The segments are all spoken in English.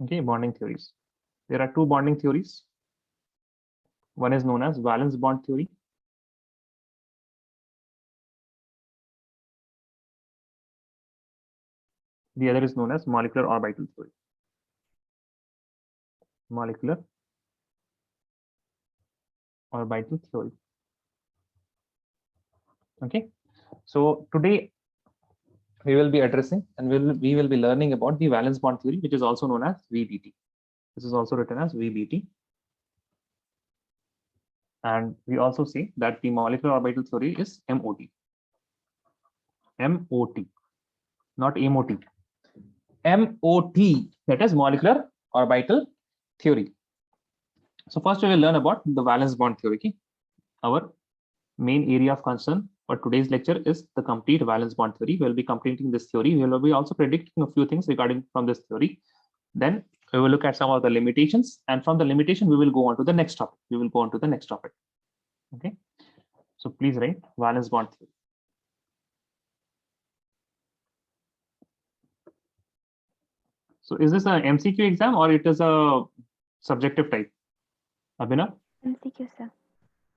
Okay, bonding theories. There are two bonding theories. One is known as valence bond theory. The other is known as molecular orbital theory. Molecular orbital theory. Okay, so today we will be addressing and we will be learning about the valence bond theory, which is also known as VBT. This is also written as VBT. And we also say that the molecular orbital theory is MOT. MOT, not MOT. MOT, that is molecular orbital theory. So first we will learn about the valence bond theory. Okay? Our main area of concern for today's lecture is the complete valence bond theory. We will be completing this theory. We will be also predicting a few things regarding from this theory. Then we will look at some of the limitations, and from the limitation we will go on to the next topic. We will go on to the next topic. Okay, so please write valence bond theory. So is this a MCQ exam or it is a subjective type? Abhinav? MCQ, sir.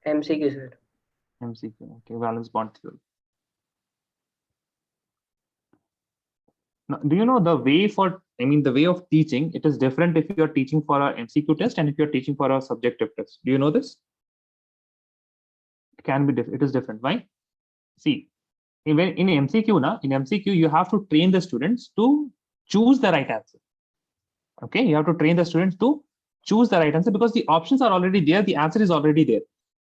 MCQ, sir. MCQ. Okay, valence bond theory. Now, do you know the way for, the way of teaching, it is different if you are teaching for a MCQ test and if you are teaching for a subjective test. Do you know this? It can be different. It is different. Why? See, in MCQ, you have to train the students to choose the right answer. Okay, you have to train the students to choose the right answer because the options are already there. The answer is already there.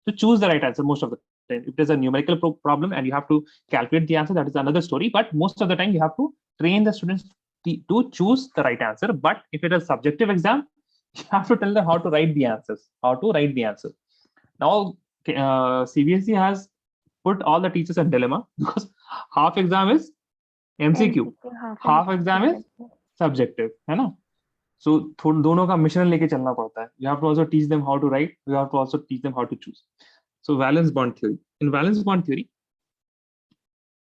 To choose the right answer most of the time. If there's a numerical problem and you have to calculate the answer, that is another story. But most of the time you have to train the students to choose the right answer. But if it is a subjective exam, you have to tell them how to write the answers, Now, CBSE has put all the teachers in dilemma because half exam is MCQ, half exam is subjective, है ना? So दोनों का मिश्रण लेके चलना पड़ता है. You have to also teach them how to write. You have to also teach them how to choose. So valence bond theory. In valence bond theory,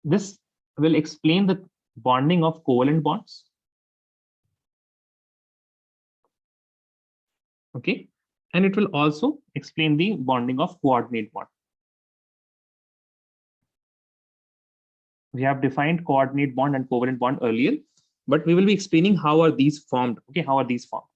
this will explain the bonding of covalent bonds. Okay, and it will also explain the bonding of coordinate bond. We have defined coordinate bond and covalent bond earlier, but we will be explaining how are these formed. Okay, how are these formed?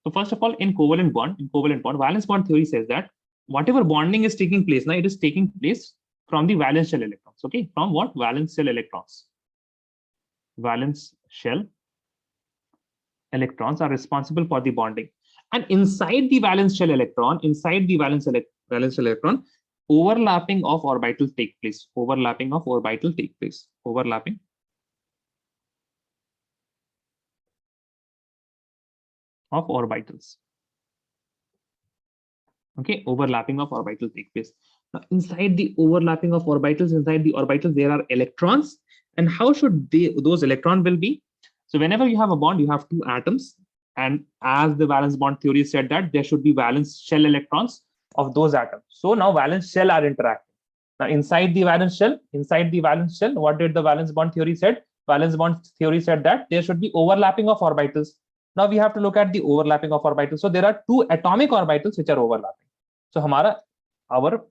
So first of all, in covalent bond, valence bond theory says that whatever bonding is taking place now, it is taking place from the valence shell electrons. Okay, from what? Valence shell electrons. Valence shell electrons are responsible for the bonding, and inside the valence shell electron, overlapping of orbitals take place. Overlapping of orbitals. Okay, overlapping of orbitals take place. Now, inside the overlapping of orbitals, there are electrons. And how should those electrons will be? So whenever you have a bond, you have two atoms. And as the valence bond theory said that there should be valence shell electrons of those atoms. So now valence shell are interacting. Now inside the valence shell, what did the valence bond theory said? Valence bond theory said that there should be overlapping of orbitals. Now we have to look at the overlapping of orbitals. So there are two atomic orbitals which are overlapping. So our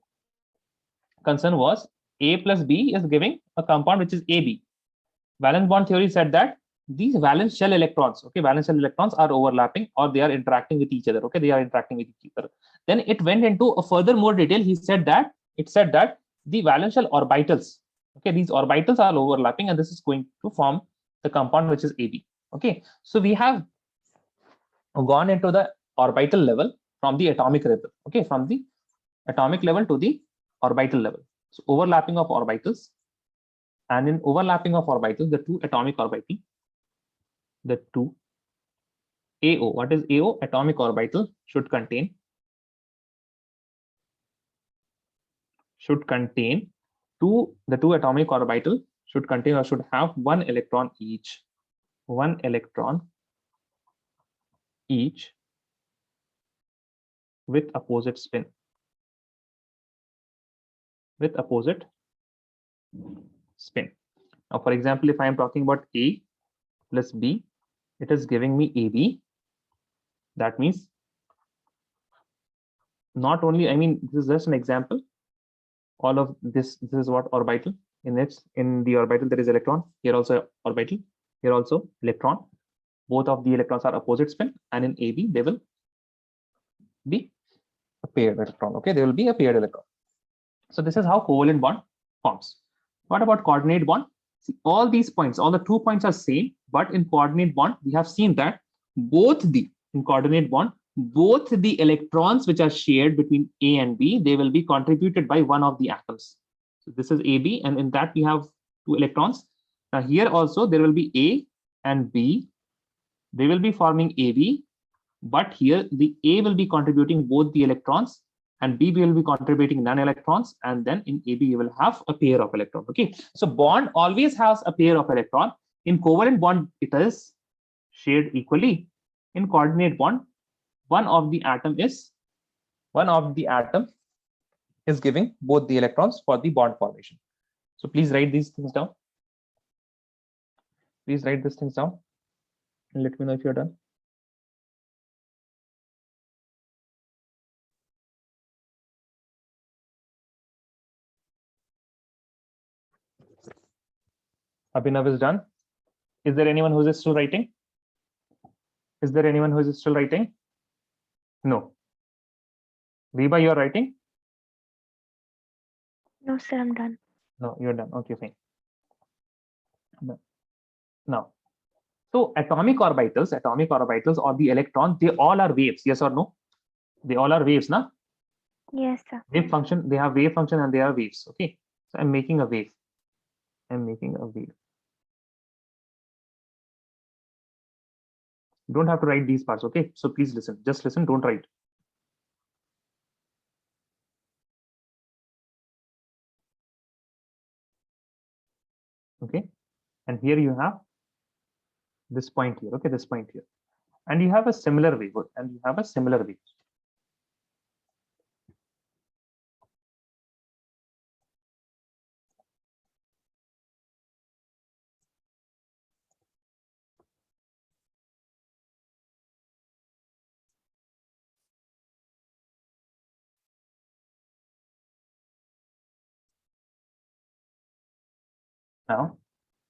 concern was A plus B is giving a compound which is AB. Valence bond theory said that these valence shell electrons, are overlapping or they are interacting with each other. Okay, they are interacting with each other. Then it went into a further more detail. It said that the valence shell orbitals, okay, these orbitals are overlapping, and this is going to form the compound which is AB. Okay, so we have gone into the orbital level from the atomic level. Okay, from the atomic level to the orbital level. So overlapping of orbitals, and in overlapping of orbitals, the two atomic orbital, the two AO. What is AO? Atomic orbital should contain the two atomic orbital should contain or should have one electron each. One electron each with opposite spin. With opposite spin. Now, for example, if I am talking about A plus B, it is giving me AB. That means not only, I mean, this is just an example. All of this is what orbital. In the orbital there is electron. Here also orbital. Here also electron. Both of the electrons are opposite spin, and in AB they will be a paired electron. Okay, they will be a paired electron. So this is how covalent bond forms. What about coordinate bond? See, all these points, all the 2 points are same, but in coordinate bond we have seen that in coordinate bond, both the electrons which are shared between A and B, they will be contributed by one of the atoms. So this is AB, and in that we have 2 electrons. Now here also there will be A and B. They will be forming AB, but here the A will be contributing both the electrons and B will be contributing non-electrons, and then in AB you will have a pair of electrons. Okay, so bond always has a pair of electron. In covalent bond it is shared equally. In coordinate bond, one of the atom is giving both the electrons for the bond formation. So please write these things down. Please write these things down and let me know if you're done. Abhinav is done. Is there anyone who is still writing? Is there anyone who is still writing? No. Reba, you're writing? No, sir, I'm done. No, you're done. Okay, fine. Now, so atomic orbitals or the electron, they all are waves, yes or no? They all are waves, na? Yes, sir. Wave function, they have wave function and they are waves. Okay, so I'm making a wave. You don't have to write these parts. Okay, so please listen. Just listen, don't write. Okay, and here you have this point here. Okay, this point here, and you have a similar wave, Now,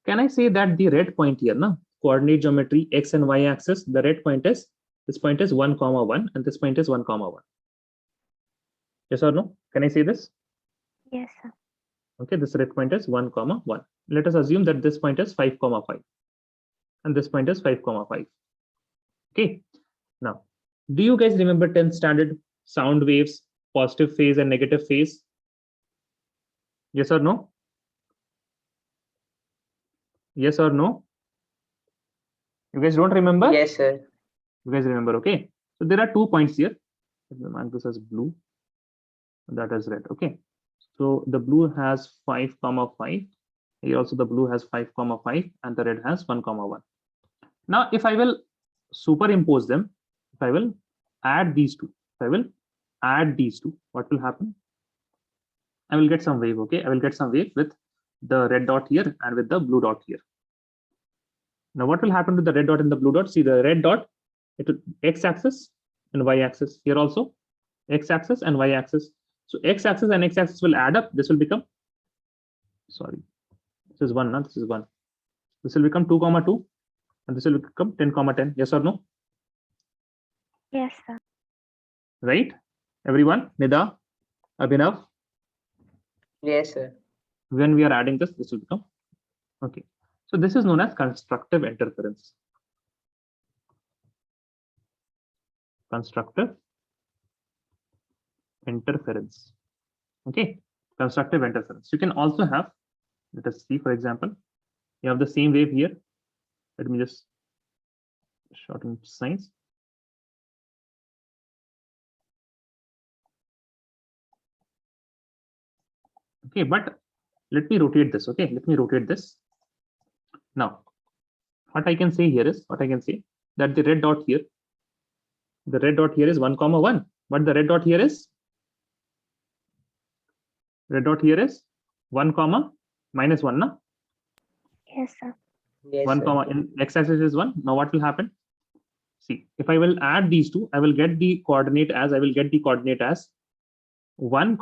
can I say that the red point here, na, coordinate geometry, x and y axis, the red point is, this point is 1, 1, and this point is 1, 1. Yes or no? Can I say this? Yes, sir. Okay, this red point is 1, 1. Let us assume that this point is 5, 5, and this point is 5, 5. Okay, now, do you guys remember 10th standard sound waves, positive phase and negative phase? Yes or no? Yes or no? You guys don't remember? Yes, sir. You guys remember? Okay, so there are 2 points here. This is blue, that is red. Okay, so the blue has 5, 5. Here also the blue has 5, 5, and the red has 1, 1. Now, if I will superimpose them, if I will add these two, what will happen? I will get some wave. Okay, I will get some wave with the red dot here and with the blue dot here. Now, what will happen to the red dot and the blue dot? See, the red dot, it will x-axis and y-axis. Here also x-axis and y-axis. So x-axis and x-axis will add up. This will become, sorry, this is 1, this is 1. This will become 2, 2, and this will become 10, 10. Yes or no? Yes, sir. Right? Everyone, Nida, Abhinav? Yes, sir. When we are adding this, this will become, okay. So this is known as constructive interference. Constructive interference. Okay, constructive interference. You can also have, let us see, for example, you have the same wave here. Let me just shorten signs. Okay, but let me rotate this. Okay, let me rotate this. Now, what I can say here is, that the red dot here, is 1, 1, but the red dot here is 1, minus 1, na? Yes, sir. Yes, 1, sir. in x-axis is 1. Now what will happen? See, if I will add these two, I will get the coordinate as 1,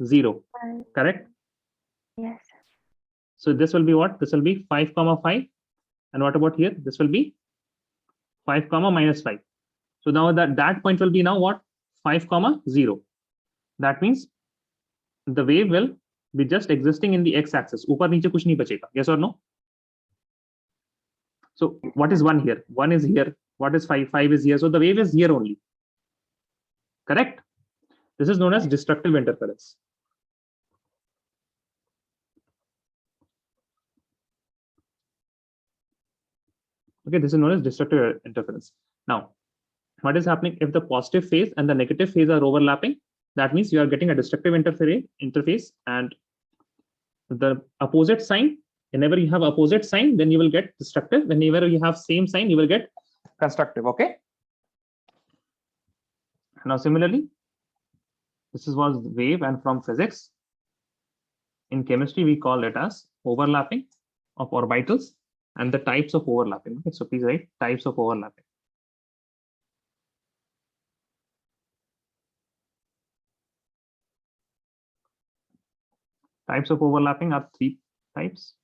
0. One. Correct? Yes, sir. So this will be what? This will be 5, 5. And what about here? This will be 5, -5. So now that point will be now what? 5, 0. That means the wave will be just existing in the x-axis. ऊपर नीचे कुछ नहीं बचेगा. Yes or no? So what is 1 here? 1 is here. What is 5? 5 is here. So the wave is here only. Correct? This is known as destructive interference. Okay, this is known as destructive interference. Now, what is happening if the positive phase and the negative phase are overlapping? That means you are getting a destructive interface, and the opposite sign. Whenever you have opposite sign, then you will get destructive. Whenever you have same sign, you will get constructive. Okay. Now, similarly, this was wave, and from physics, in chemistry, we call it as overlapping of orbitals and the types of overlapping. Okay, so please write types of overlapping. Types of overlapping are 3 types.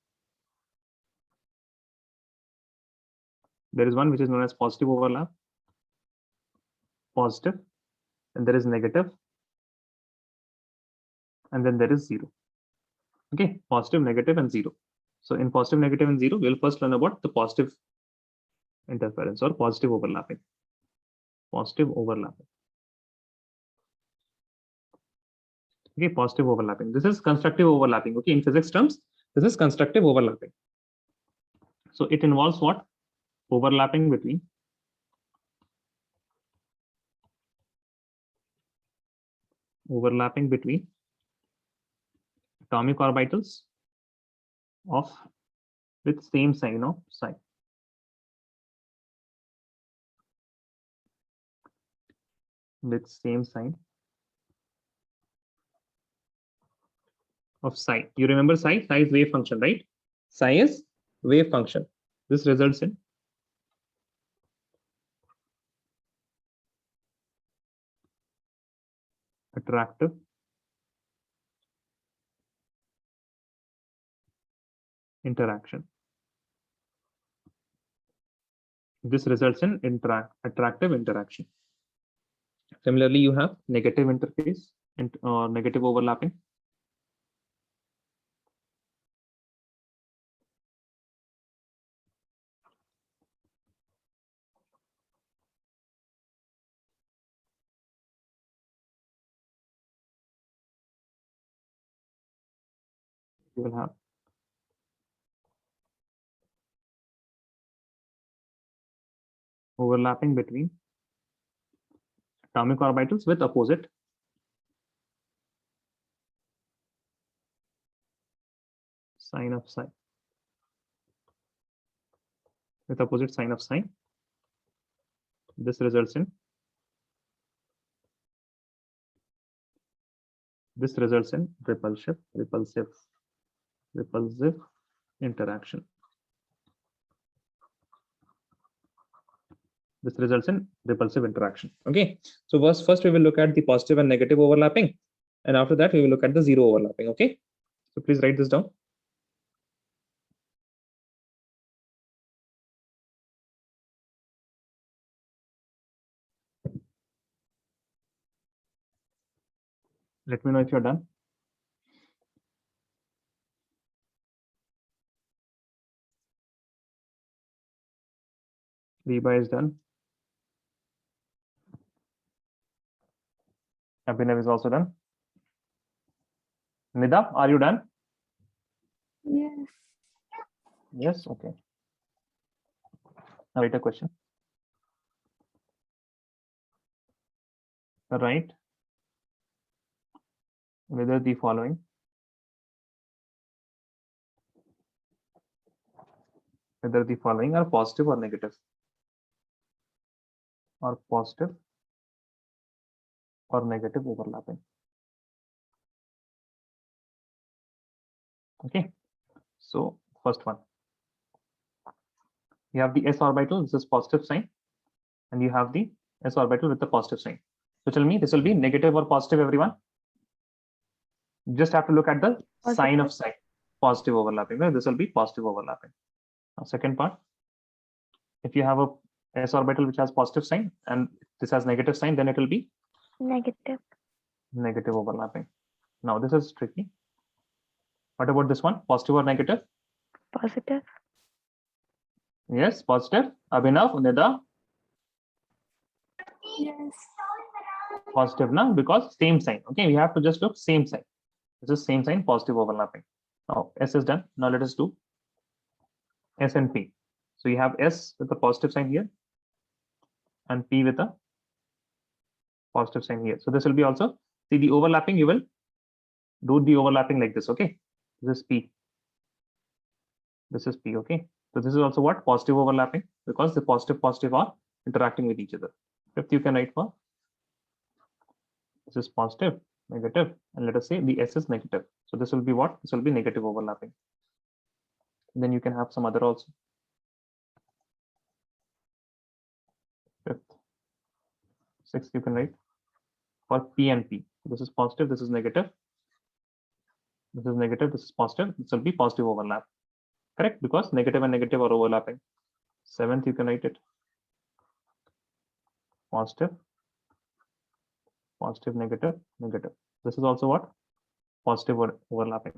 There is one which is known as positive overlap, positive, and there is negative, and then there is 0. Okay, positive, negative, and 0. So in positive, negative, and 0, we'll first learn about the positive interference or positive overlapping. Positive overlapping. Okay, positive overlapping. This is constructive overlapping. Okay, in physics terms, this is constructive overlapping. So it involves what? Overlapping between atomic orbitals of with same sign of psi. With same sign of psi. You remember psi? Psi is wave function, right? Psi is wave function. This results in attractive interaction. This results in attractive interaction. Similarly, you have negative interface or negative overlapping. You will have overlapping between atomic orbitals with opposite sign of psi. With opposite sign of psi. This results in repulsive interaction. This results in repulsive interaction. Okay, so first we will look at the positive and negative overlapping, and after that we will look at the zero overlapping. Okay, so please write this down. Let me know if you're done. Reba is done. Abhinav is also done. Nida, are you done? Yes. Yes, okay. Now write a question. Right. Whether the following are positive or negative, or positive or negative overlapping. Okay, so first one, we have the s orbital. This is positive sign. and you have the s orbital with the positive sign. So tell me, this will be negative or positive, everyone? You just have to look at the sign of sign. Positive overlapping, right? This will be positive overlapping. Now, second part, if you have a s orbital which has positive sign and this has negative sign, then it will be Negative. negative overlapping. Now this is tricky. What about this one? Positive or negative? Positive. Yes, positive. Abhinav, Nida, Yes. positive now because same sign. Okay, we have to just look same sign. This is same sign, positive overlapping. Now S is done. Now let us do S and P. So you have S with the positive sign here and P with a positive sign here. So this will be also, see the overlapping, you will do the overlapping like this. Okay, this is P. This is P. Okay, so this is also what? Positive overlapping because the positive are interacting with each other. Fifth, you can write for this is positive, negative, and let us say the S is negative. So this will be what? This will be negative overlapping. Then you can have some other also. Fifth, sixth, you can write for P and P. This is positive, this is negative. This is negative, this is positive. This will be positive overlap. Correct? Because negative and negative are overlapping. Seventh, you can write it. Positive, positive, negative, negative. This is also what? Positive or overlapping.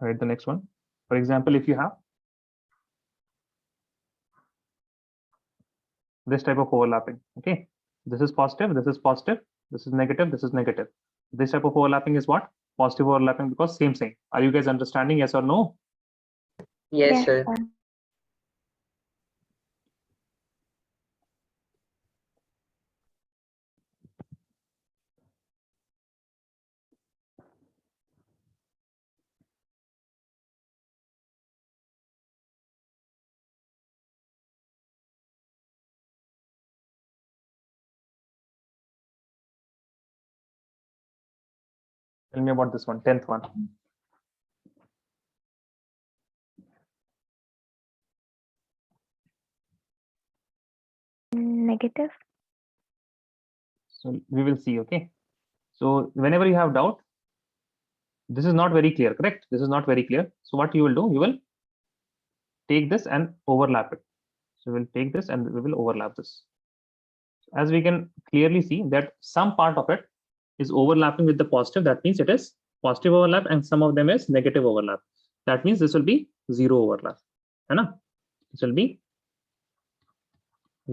All right, the next one. For example, if you have this type of overlapping, okay, this is positive, this is positive, this is negative, this is negative. This type of overlapping is what? Positive overlapping because same sign. Are you guys understanding? Yes or no? Yes, sir. Tell me about this one, 10th one. Negative. So we will see, okay? So whenever you have doubt, this is not very clear, correct? This is not very clear. So what you will do, you will take this and overlap it. So we'll take this and we will overlap this. As we can clearly see that some part of it is overlapping with the positive. That means it is positive overlap and some of them is negative overlap. That means this will be zero overlap. Right? This will be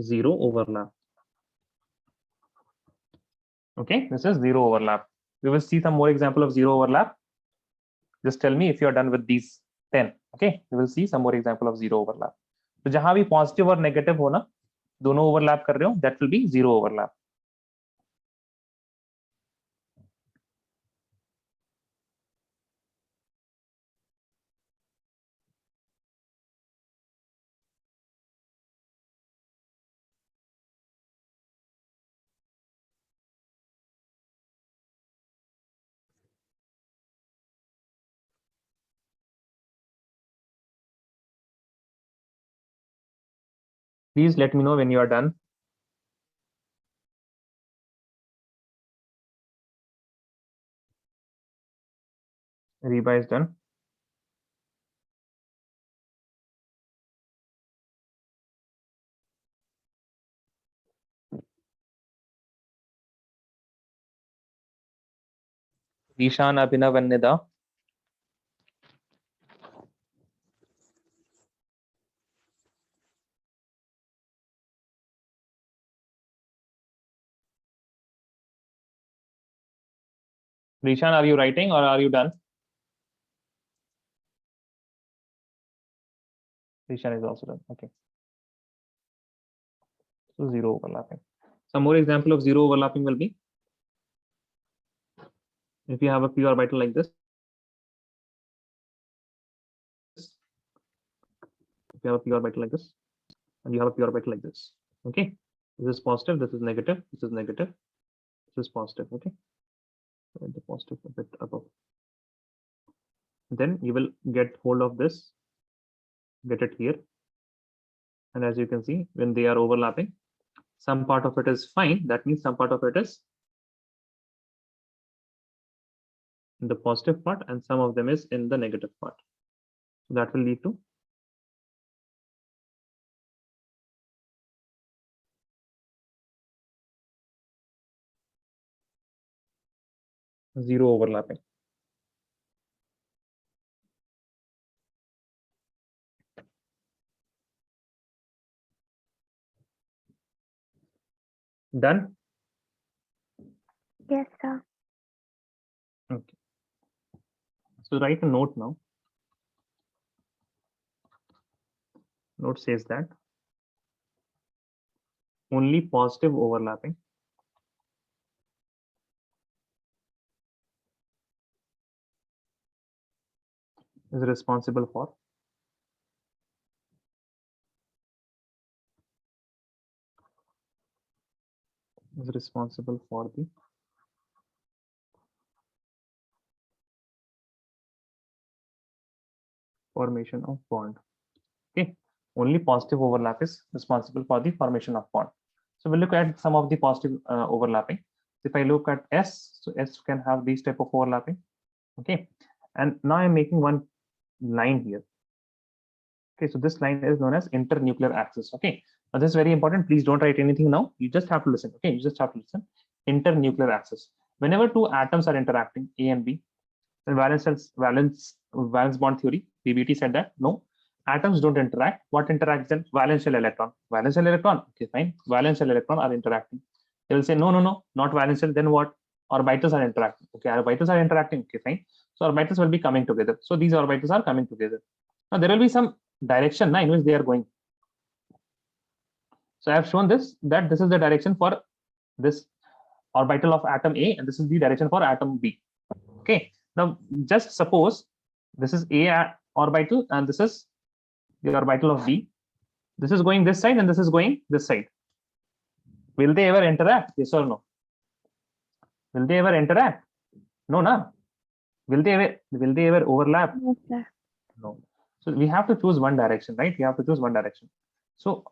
zero overlap. Okay, this is zero overlap. We will see some more example of zero overlap. Just tell me if you are done with these 10. Okay, we will see some more example of zero overlap. तो जहां भी positive और negative हो ना, दोनों overlap कर रहे हो, that will be zero overlap. Please let me know when you are done. Reba is done. Ishan, Abhinav, and Nida. Rishan, are you writing or are you done? Rishan is also done. Okay. So zero overlapping. Some more example of zero overlapping will be if you have a p orbital like this. If you have a p orbital like this, and you have a p orbital like this. Okay. This is positive, this is negative, this is negative, this is positive. Okay. The positive a bit above. Then you will get hold of this get it here. And as you can see, when they are overlapping, some part of it is fine. That means some part of it is in the positive part and some of them is in the negative part. So that will lead to zero overlapping. Done? Yes, sir. Okay. So write a note now. Note says that only positive overlapping is responsible for the formation of bond. Okay, only positive overlap is responsible for the formation of bond. So we'll look at some of the positive overlapping. If I look at S, so S can have these type of overlapping. Okay, and now I'm making one line here. Okay, so this line is known as internuclear axis. Okay, now this is very important. Please don't write anything now. You just have to listen. Okay, you just have to listen. Internuclear axis. Whenever two atoms are interacting, A and B, then valence bond theory, BBT said that no, atoms don't interact. What interacts then? Valence shell electron. Valence shell electron. Okay, fine. Valence shell electron are interacting. They will say no, no, no, not valence shell. Then what? Orbitals are interacting. Okay, orbitals are interacting. Okay, fine. So orbitals will be coming together. So these orbitals are coming together. Now there will be some direction in which they are going. So I have shown this that this is the direction for this orbital of atom A, and this is the direction for atom B. Okay. Now just suppose this is A orbital and this is the orbital of B. This is going this side and this is going this side. Will they ever interact? Yes or no? Will they ever interact? No, no. Will they ever overlap? Yes, sir. No. So we have to choose one direction, right? We have to choose one direction. So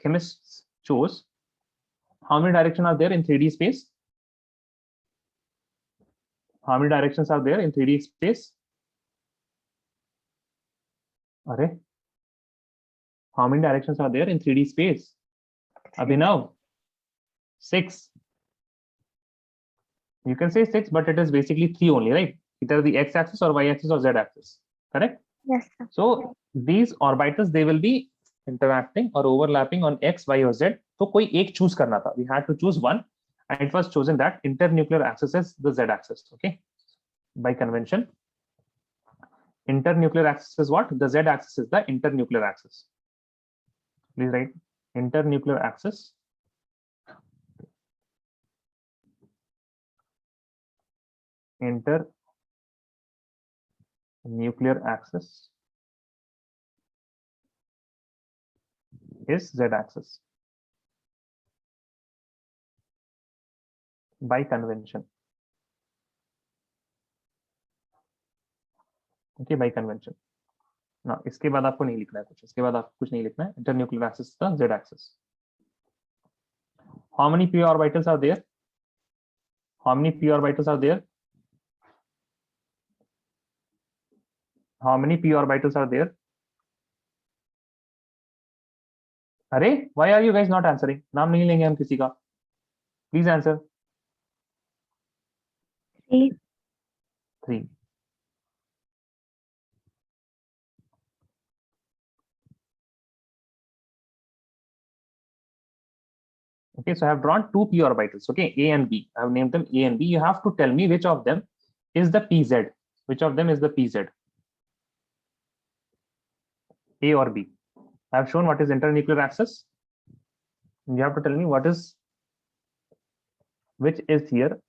chemists chose how many directions are there in 3D space? How many directions are there in 3D space? Array. How many directions are there in 3D space? Abhinav, 6. You can say 6, but it is basically 3 only, right? Either the x-axis or y-axis or z-axis, correct? Yes, sir. So these orbitals, they will be interacting or overlapping on x, y, or z. So कोई एक choose करना था. We had to choose one, and it was chosen that internuclear axis is the z-axis. Okay, by convention. Internuclear axis is what? The z-axis is the internuclear axis. Please write internuclear axis. Internuclear axis is z-axis by convention. Okay, by convention. Now, इसके बाद आपको नहीं लिखना है कुछ. इसके बाद आपको कुछ नहीं लिखना है. Internuclear axis is the z-axis. How many p orbitals are there? How many p orbitals are there? How many p orbitals are there? अरे, why are you guys not answering? नाम नहीं लेंगे हम किसी का. Please answer. 3. 3. Okay, so I have drawn two p orbitals. Okay, A and B. I have named them A and B. You have to tell me which of them is the pz. Which of them is the pz? A or B? I have shown what is internuclear axis. You have to tell me which is here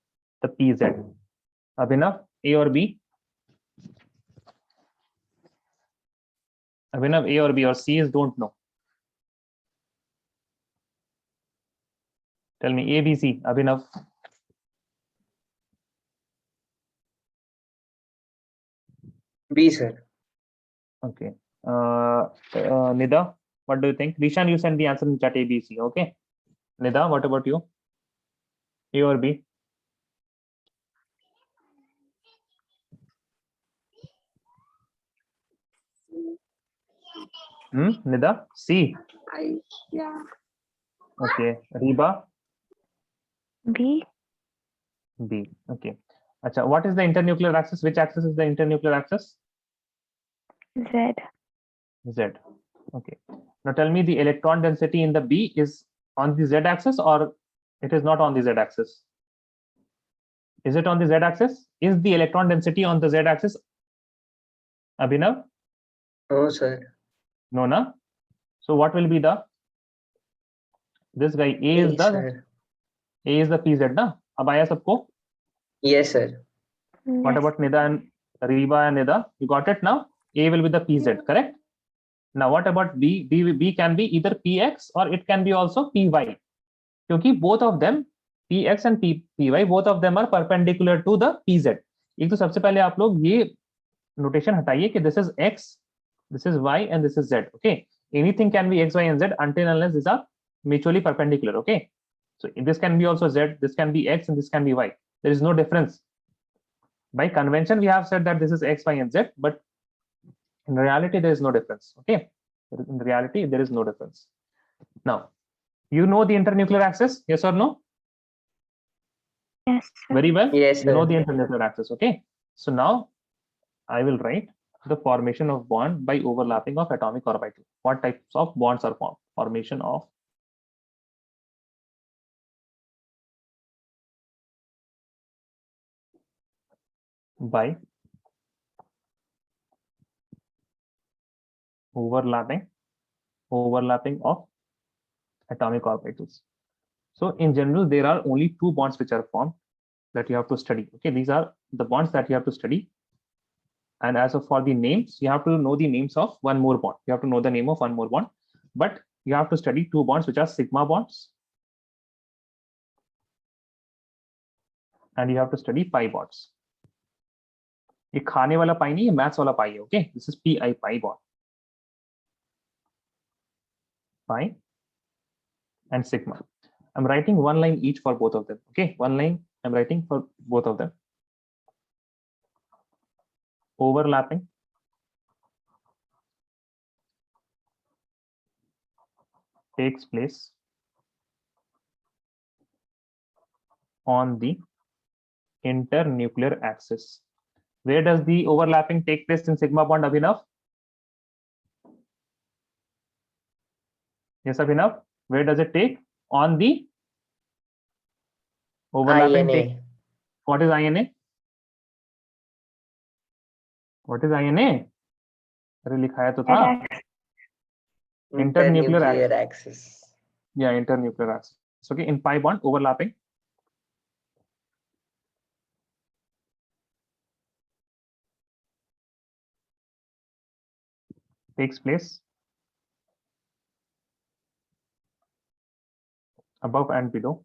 the pz. Abhinav, A or B? Abhinav, A or B, or C is don't know. Tell me A, B, C. Abhinav. B, sir. Okay. Nida, what do you think? Rishan, you send the answer in chat A, B, C. Okay. Nida, what about you? A or B? Nida, C. Yeah. Okay. Reba, B. B. Okay. Acha, what is the internuclear axis? Which axis is the internuclear axis? Z. Z. Okay. Now tell me the electron density in the B is on the Z axis or it is not on the Z axis? Is it on the Z axis? Is the electron density on the Z axis? Abhinav? No, sir. No, na? So what will be the, this guy A is Yes, the sir. A is the PZ, na? Ab aaya sabko? Yes, sir. What Yes. about Nida and Reba and Nida? You got it now? A will be the PZ, correct? Now what about B? B can be either PX or it can be also PY. क्योंकि both of them, PX and PY, both of them are perpendicular to the PZ. एक तो सबसे पहले आप लोग ये notation हटाइए कि this is X, this is Y and this is Z. Okay, anything can be X, Y and Z until unless these are mutually perpendicular. Okay, so this can be also Z, this can be X and this can be Y. There is no difference. By convention, we have said that this is X, Y and Z, but in reality, there is no difference. Okay, in reality, there is no difference. Now, you know the internuclear axis, yes or no? Yes. Sir. Very well. Yes, You know sir. the internuclear axis. Okay, so now I will write the formation of bond by overlapping of atomic orbital. What types of bonds are formed? Formation of by overlapping of atomic orbitals. So in general, there are only two bonds which are formed that you have to study. Okay, these are the bonds that you have to study. And as of for the names, you have to know the names of one more bond. You have to know the name of one more bond, but you have to study two bonds which are sigma bonds, and you have to study pi bonds. ये खाने वाला पाई नहीं, ये maths वाला पाई है. Okay, this is pi, pi bond, pi and sigma. I'm writing one line each for both of them. Okay, one line I'm writing for both of them. Overlapping takes place on the internuclear axis. Where does the overlapping take place in sigma bond, Abhinav? Yes, Abhinav. Where does it take? On the overlapping take. INA. What is INA? What is INA? अरे लिखाया तो था. Internuclear axis. Yeah, internuclear axis. So, okay, in pi bond overlapping takes place above and below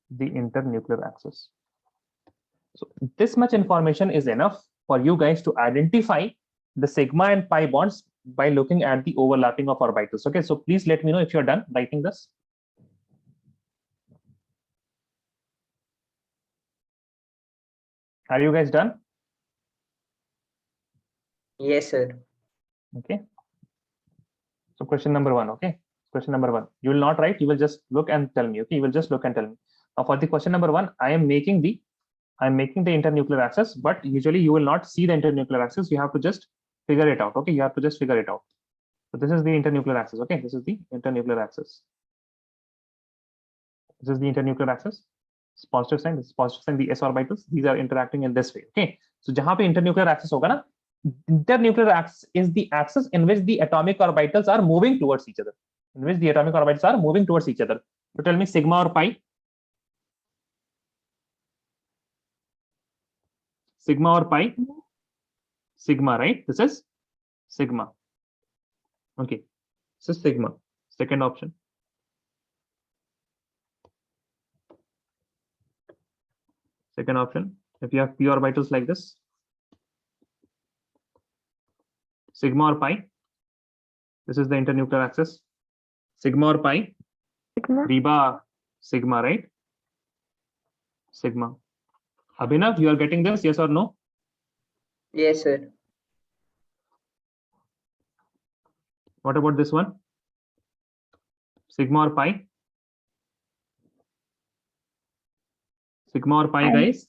the internuclear axis. So this much information is enough for you guys to identify the sigma and pi bonds by looking at the overlapping of orbitals. Okay, so please let me know if you're done writing this. Are you guys done? Yes, sir. Okay. So question number one, okay. Question number one. You will not write, you will just look and tell me. Okay, you will just look and tell me. Now for the question number one, I'm making the internuclear axis, but usually you will not see the internuclear axis. You have to just figure it out. Okay, you have to just figure it out. So this is the internuclear axis. Okay, this is the internuclear axis. This is the internuclear axis. It's positive sign. This is positive sign. The s orbitals, these are interacting in this way. Okay, so जहाँ पे internuclear axis होगा ना, internuclear axis is the axis in which the atomic orbitals are moving towards each other. In which the atomic orbitals are moving towards each other. So tell me sigma or pi. Sigma or pi? Sigma, right? This is sigma. Okay, this is sigma. Second option. Second option, if you have p orbitals like this, Sigma or pi? This is the internuclear axis. Sigma or pi? Sigma. Reba, sigma, right? Sigma. Abhinav, you are getting this, yes or no? Yes, sir. What about this one? Sigma or pi? Sigma or pi, Pi. guys?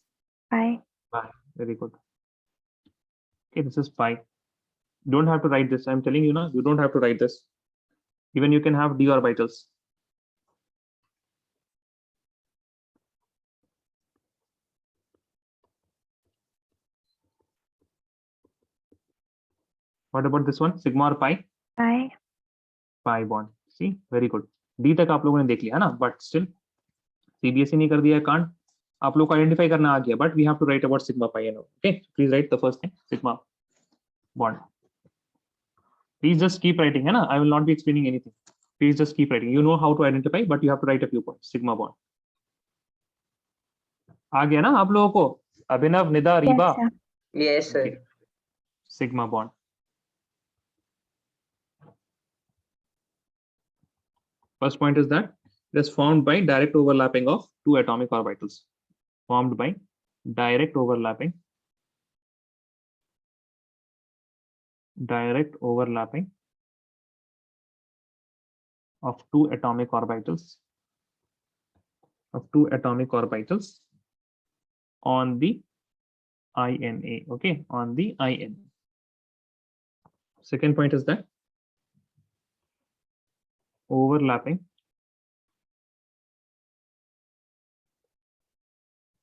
Pi. Pi. Very good. Okay, this is pi. Don't have to write this. I'm telling you now, you don't have to write this. Even you can have d orbitals. What about this one? Sigma or pi? Pi. Pi bond. See, very good. D तक आप लोगों ने देख लिया ना, but still CBSE ने कर दिया है कांड. आप लोग को आइडेंटिफाई करना आ गया, but we have to write about sigma pi and all. Okay, please write the first thing, sigma bond. Please just keep writing, है ना? I will not be explaining anything. Please just keep writing. You know how to identify, but you have to write a few points. Sigma bond. आ गया ना आप लोगों को? अभिनव, Nida, Reeba. Yes, sir. Yes, sir. Okay. Sigma bond. First point is that it is formed by direct overlapping of two atomic orbitals. Formed by direct overlapping of two atomic orbitals on the INA. Okay, on the IN. Second point is that overlapping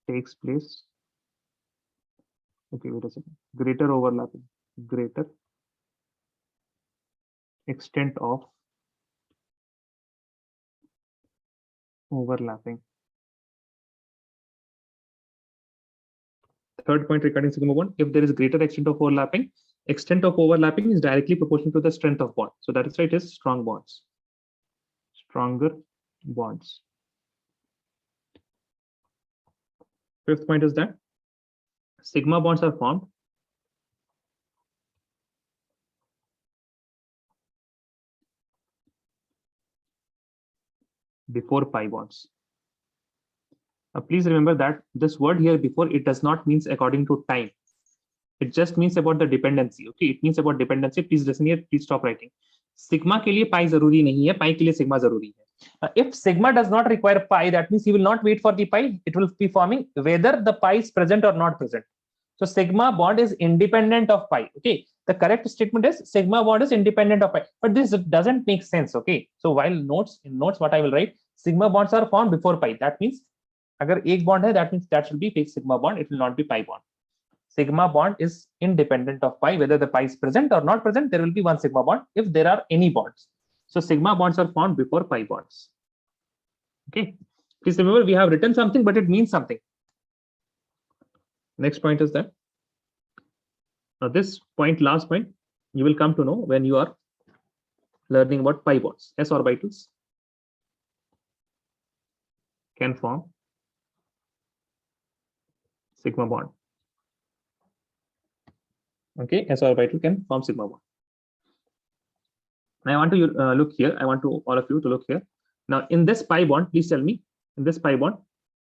takes place. Okay, wait a second. Greater overlapping, greater extent of overlapping. Third point regarding sigma bond, if there is greater extent of overlapping is directly proportional to the strength of bond. So that is why it is strong bonds, stronger bonds. Fifth point is that sigma bonds are formed before pi bonds. Now, please remember that this word here before, it does not means according to time. It just means about the dependency. Okay, it means about dependency. Please listen here. Please stop writing. Sigma के लिए pi जरूरी नहीं है, pi के लिए sigma जरूरी है. If sigma does not require pi, that means he will not wait for the pi. It will be forming whether the pi is present or not present. So sigma bond is independent of pi. Okay, the correct statement is sigma bond is independent of pi. But this doesn't make sense. Okay, so while in notes, what I will write, sigma bonds are formed before pi. That means अगर एक bond है, that means that should be fixed sigma bond. It will not be pi bond. Sigma bond is independent of pi. Whether the pi is present or not present, there will be one sigma bond if there are any bonds. So sigma bonds are formed before pi bonds. Okay. Please remember, we have written something, but it means something. Next point is that now this point, last point, you will come to know when you are learning about pi bonds. S orbitals can form sigma bond. Okay, S orbital can form sigma bond. I want to look here. I want to all of you to look here. Now, in this pi bond, please tell me, in this pi bond,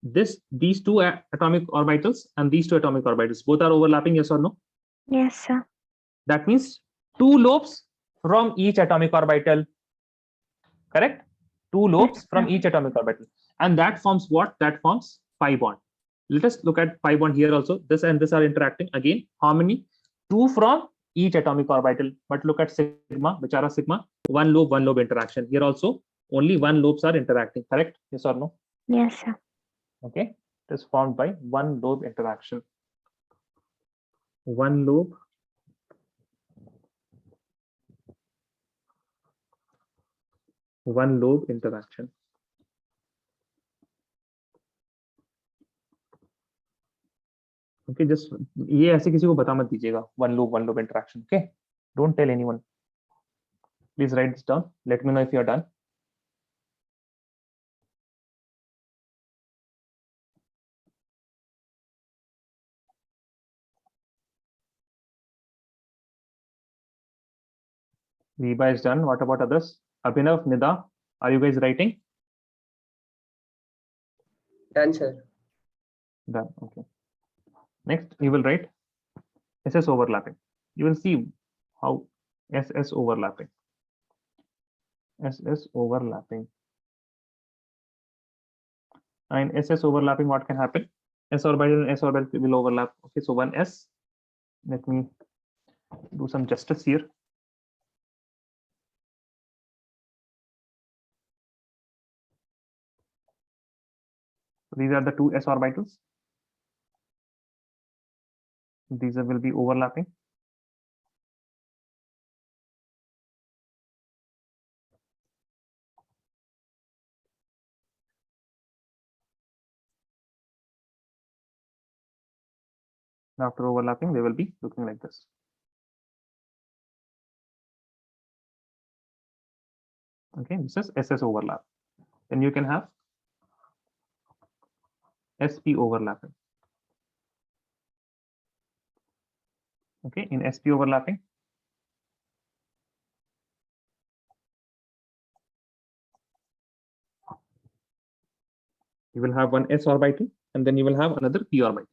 these two atomic orbitals and these two atomic orbitals, both are overlapping, yes or no? Yes, sir. That means two lobes from each atomic orbital. Correct? Two lobes from each atomic orbital. And that forms what? That forms pi bond. Let us look at pi bond here also. This and this are interacting. Again, how many? Two from each atomic orbital. But look at sigma, bichara sigma, one lobe interaction. Here also, only one lobes are interacting. Correct? Yes or no? Yes, sir. Okay. It is formed by one lobe interaction. One lobe interaction. Okay, just ये ऐसे किसी को बता मत दीजिएगा. One lobe interaction. Okay, don't tell anyone. Please write this down. Let me know if you are done. Reba is done. What about others? Abhinav, Nida, are you guys writing? Done, sir. Done. Okay. Next, you will write SS overlapping. You will see how SS overlapping. SS overlapping. And SS overlapping, what can happen? S orbital and S orbital will overlap. Okay, so one S. Let me do some justice here. These are the two S orbitals. These will be overlapping. After overlapping, they will be looking like this. Okay, this is SS overlap. Then you can have SP overlapping. Okay, in SP overlapping, you will have one S orbital and then you will have another P orbital.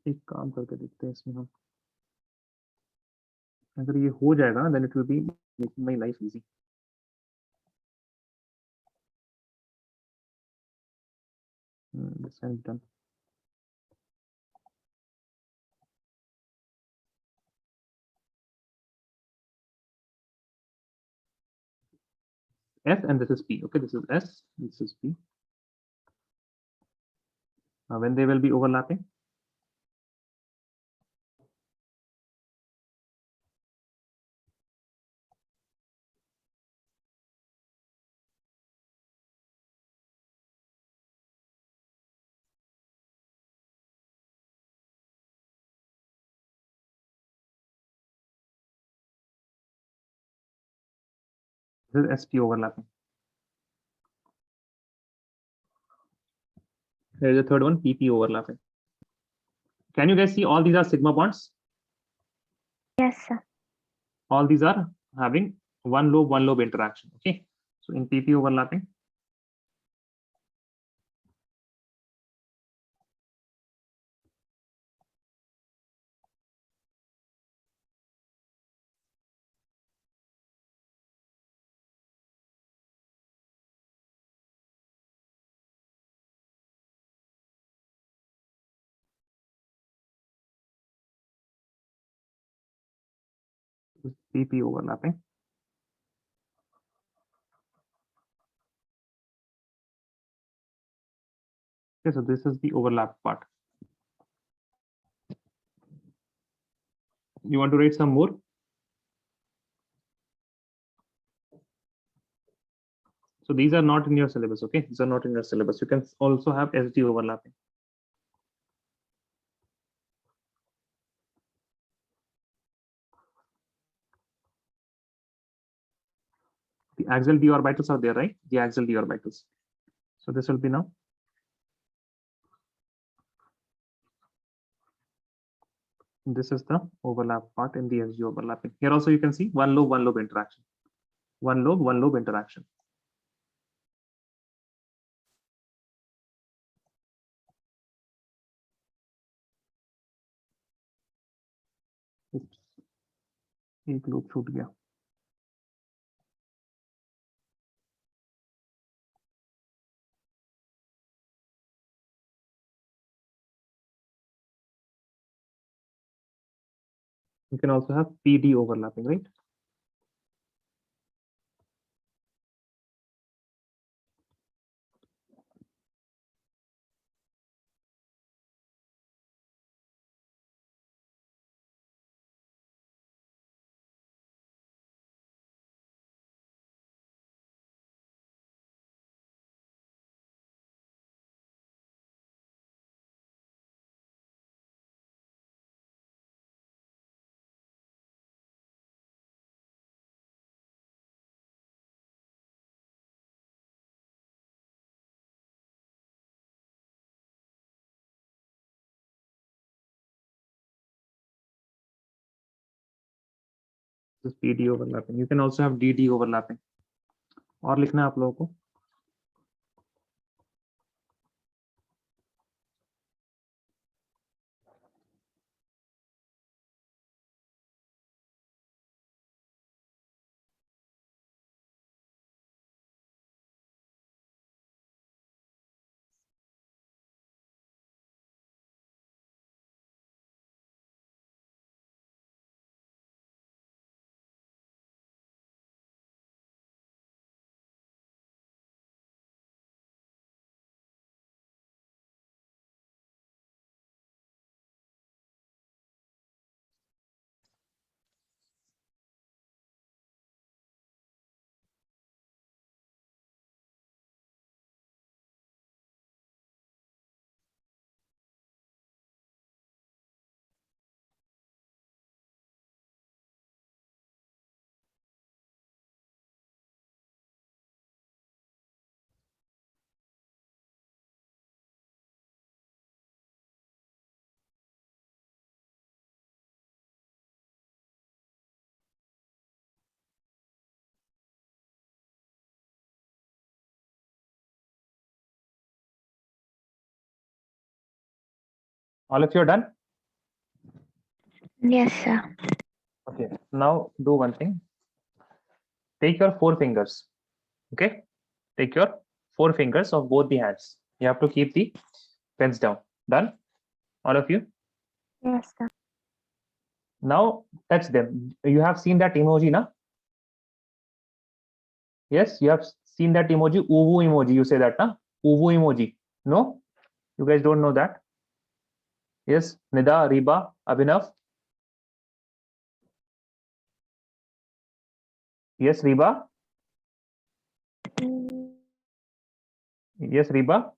एक काम करके देखते हैं इसमें हम, अगर ये हो जाएगा then it will be making my life easy. This is done. S and this is P. Okay, this is S, this is P. Now when they will be overlapping, this is SP overlapping. There is a third one, PP overlapping. Can you guys see all these are sigma bonds? Yes, sir. All these are having one lobe interaction. Okay, so in PP overlapping, this is PP overlapping. Okay, so this is the overlap part. You want to write some more? So these are not in your syllabus. Okay, these are not in your syllabus. You can also have SD overlapping. The axial d orbitals are there, right? The axial d orbitals. So this will be now. This is the overlap part in the SG overlapping. Here also you can see one lobe interaction. One lobe interaction. Oops, एक lobe छूट गया. You can also have PD overlapping, right? This is PD overlapping. You can also have DD overlapping. और लिखना है आप लोगों को. All of you are done? Yes, sir. Okay, now do one thing. Take your 4 fingers. Okay, take your 4 fingers of both the hands. You have to keep the pens down. Done? All of you? Yes, sir. Now touch them. You have seen that emoji, na? Yes, you have seen that emoji. Uvu emoji. You say that, na? Uvu emoji. No? You guys don't know that? Yes, Nida, Riba, Abhinav. Yes, Riba. Mm, Yes, Riba.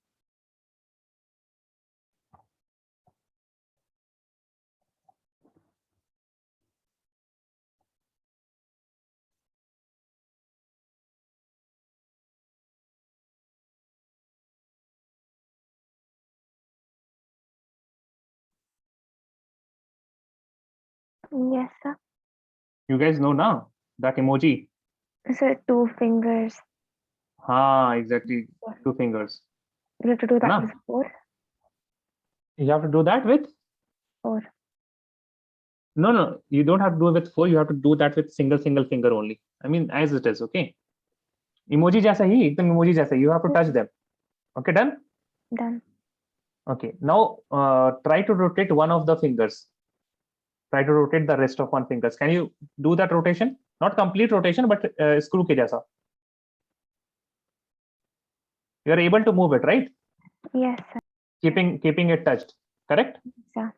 yes, sir. You guys know now that emoji. Sir, 2 fingers. Exactly. 2 fingers. You have to do that Na? with 4. You have to do that with 4. no. You don't have to do it with 4. You have to do that with single finger only. I mean, as it is. Okay. Emoji जैसा ही एकदम emoji जैसा. You have to touch them. Okay, done. Done. Okay. Now try to rotate one of the fingers. Try to rotate the rest of one fingers. Can you do that rotation? Not complete rotation, but screw के जैसा. You are able to move it, right? Yes, sir. Keeping it touched. Correct? Sir.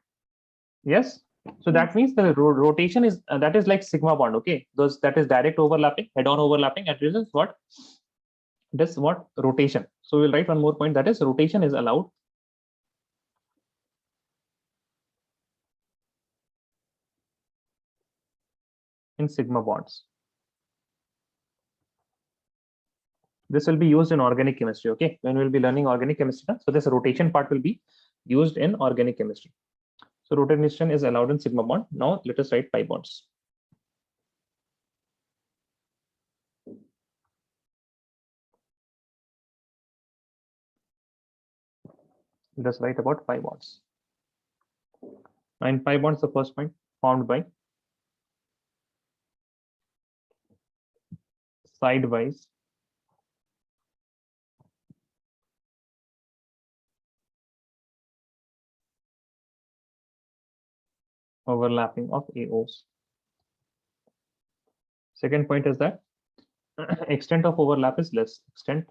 Yes. So that Yes. means the rotation is that is like sigma bond. Okay, that is direct overlapping, head-on overlapping, and this is what rotation. So we'll write one more point, that is rotation is allowed in sigma bonds. This will be used in organic chemistry. Okay, when we'll be learning organic chemistry, so this rotation part will be used in organic chemistry. So rotation is allowed in sigma bond. Now let us write pi bonds. Let us write about pi bonds. Now in pi bonds, the first point formed by sidewise overlapping of AOs. Second point is that extent of overlap is less. Extent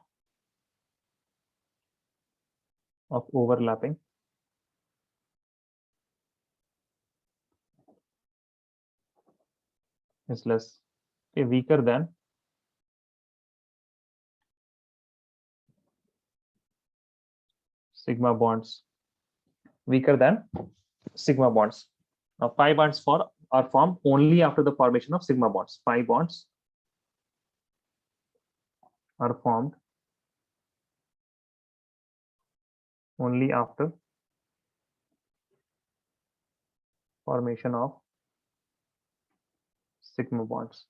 of overlapping is less. Okay, weaker than sigma bonds. Weaker than sigma bonds. Now pi bonds are formed only after the formation of sigma bonds. Pi bonds are formed only after formation of sigma bonds.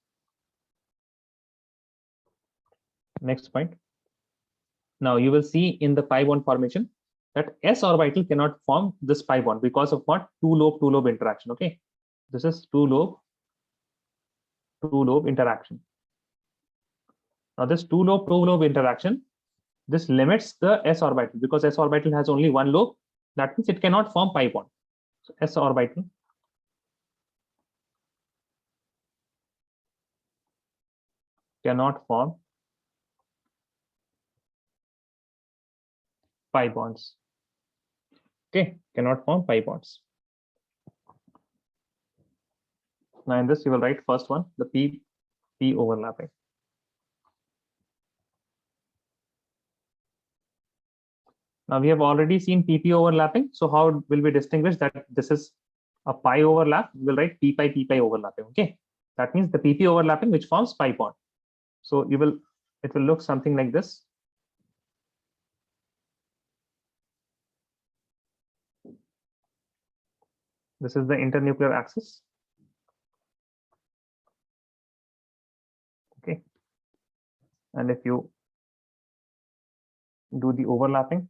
Next point. Now you will see in the pi bond formation that s orbital cannot form this pi bond because of what? Two lobe interaction. Okay, this is two lobe interaction. Now this two lobe interaction, this limits the s orbital because s orbital has only one lobe. That means it cannot form pi bond. So s orbital cannot form pi bonds. Okay, cannot form pi bonds. Now in this you will write first one, the p overlapping. Now we have already seen pp overlapping. So how will we distinguish that this is a pi overlap? We'll write p pi overlapping. Okay, that means the pp overlapping which forms pi bond. So it will look something like this. This is the internuclear axis. Okay, and if you do the overlapping,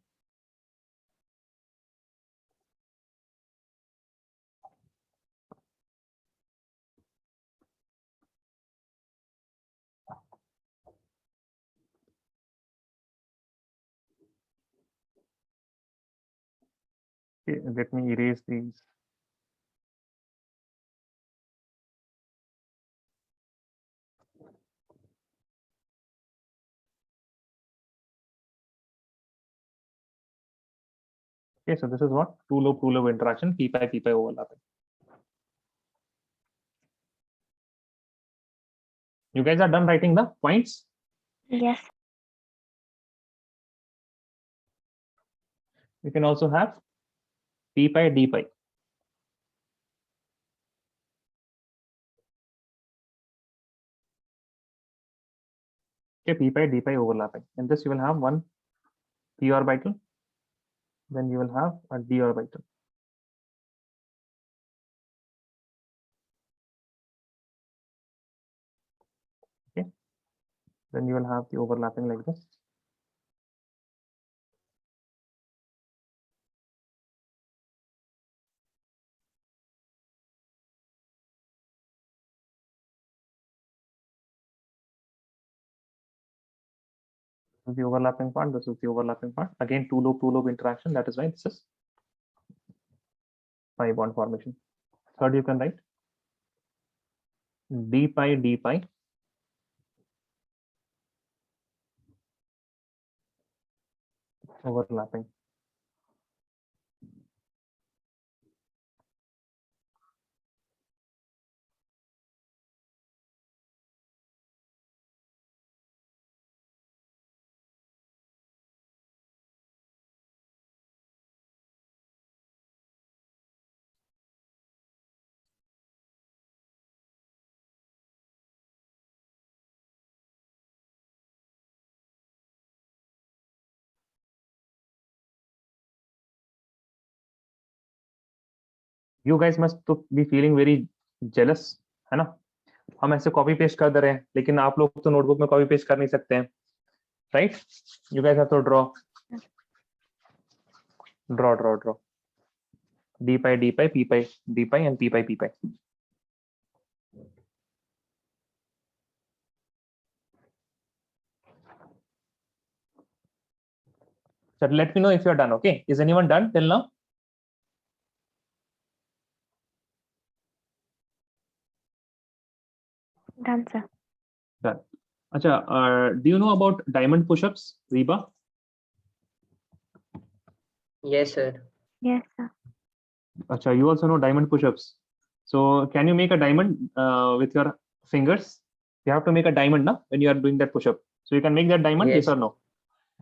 okay, let me erase these. Okay, so this is what? Two lobe interaction, p pi overlapping. You guys are done writing the points? Yes. You can also have p pi d pi. Okay, p pi d pi overlapping. In this you will have one p orbital, then you will have a d orbital. Okay, then you will have the overlapping like this. This is the overlapping part. This is the overlapping part. Again, two lobe interaction. That is why this is pi bond formation. Third, you can write d pi overlapping. You guys must be feeling very jealous, है ना? हम ऐसे copy paste कर दे रहे हैं, लेकिन आप लोग तो नोटबुक में कॉपी पेस्ट कर नहीं सकते हैं, right? You guys have to draw d pi p pi d pi and p pi. So let me know if you are done. Okay, is anyone done till now? Done, sir. Done. Acha, do you know about diamond push-ups, Reba? Yes, sir. Yes, sir. Acha, you also know diamond push-ups. So can you make a diamond with your fingers? You have to make a diamond now when you are doing that push-up. So you can make that diamond, yes Yes. or no?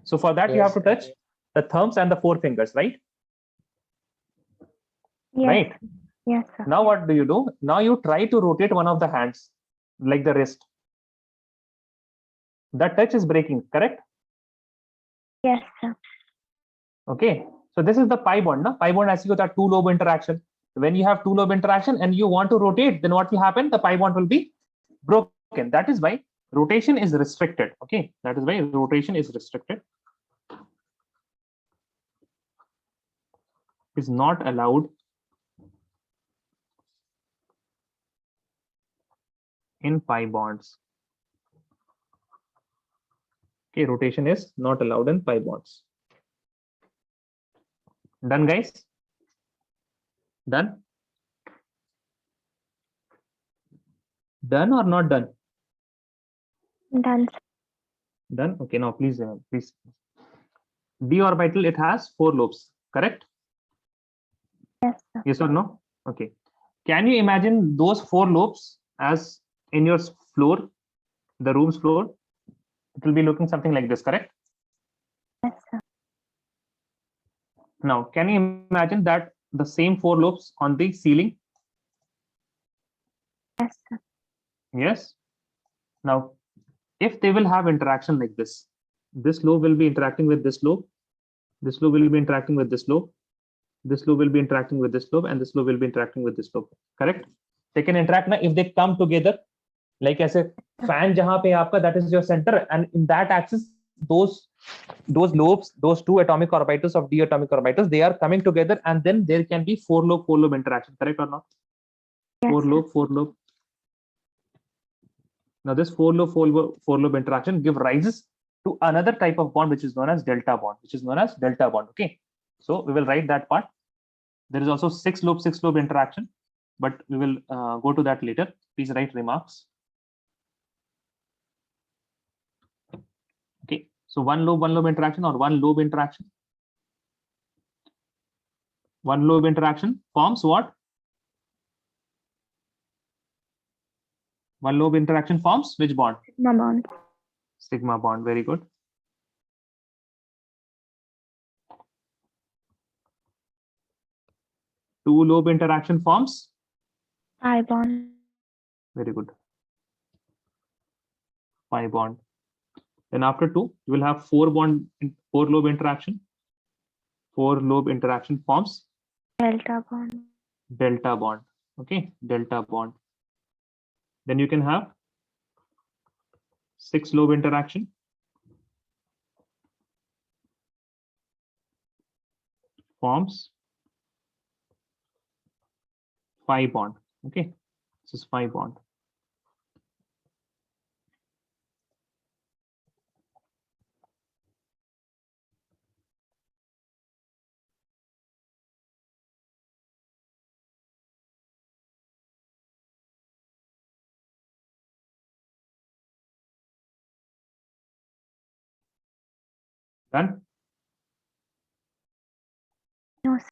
So for that you Yes, have to sir. touch the thumbs and the four fingers, right? Yes. Right. Yes, sir. Now what do? Now you try to rotate one of the hands, like the wrist. That touch is breaking, correct? Yes, sir. Okay. So this is the pi bond. No? Pi bond has got two lobe interaction. When you have two lobe interaction and you want to rotate, then what will happen? The pi bond will be broken. That is why rotation is restricted. Okay, that is why rotation is restricted. Is not allowed in pi bonds. Okay, rotation is not allowed in pi bonds. Done, guys? Done? Done or not done? Done, sir. Done. Okay, now please. D orbital, it has 4 lobes, correct? Yes, sir. Yes or no? Okay. Can you imagine those 4 lobes as in your floor, the room's floor? It will be looking something like this, correct? Yes, sir. Now, can you imagine that the same 4 lobes on the ceiling? Yes, sir. Yes. Now, if they will have interaction like this lobe will be interacting with this lobe, this lobe will be interacting with this lobe, this lobe will be interacting with this lobe, and this lobe will be interacting with this lobe, correct? They can interact now if they come together, like as a fan jahan pe aapka, that is your center, and in that axis those lobes, those 2 atomic orbitals of d atomic orbitals, they are coming together, and then there can be 4 lobe interaction, correct or not? Yes, 4 sir. lobe. Now this 4 lobe interaction give rises to another type of bond which is known as delta bond, okay? So we will write that part. There is also 6 lobe interaction, but we will go to that later. Please write remarks. Okay, so one lobe interaction or one lobe interaction. One lobe interaction forms what? One lobe interaction forms which bond? Sigma bond. Sigma bond, very good. Two lobe interaction forms? Pi bond. Very good. Pi bond. Then after 2, you will have 4 lobe interaction. 4 lobe interaction forms Delta bond. delta bond. Okay, delta bond. Then you can have 6 lobe interaction. Forms pi bond. Okay, this is pi bond. Done? No, sir.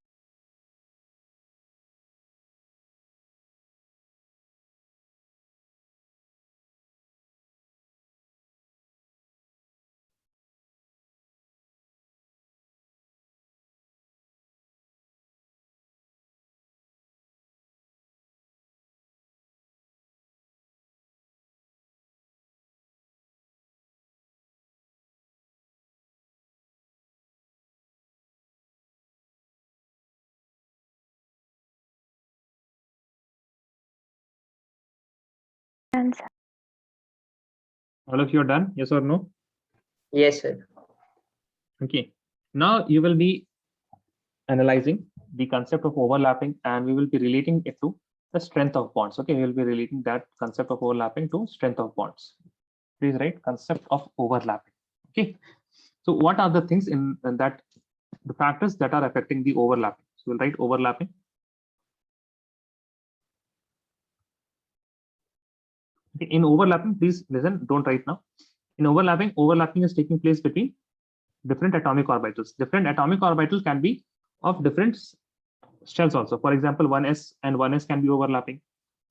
Done, sir. All of you are done? Yes or no? Yes, sir. Okay. Now you will be analyzing the concept of overlapping, and we will be relating it to the strength of bonds. Okay, we will be relating that concept of overlapping to strength of bonds. Please write concept of overlapping. Okay, so what are the things in that, the factors that are affecting the overlapping? So we'll write overlapping. Okay, in overlapping, please listen, don't write now. In overlapping is taking place between different atomic orbitals. Different atomic orbitals can be of different shells also. For example, 1s and 1s can be overlapping.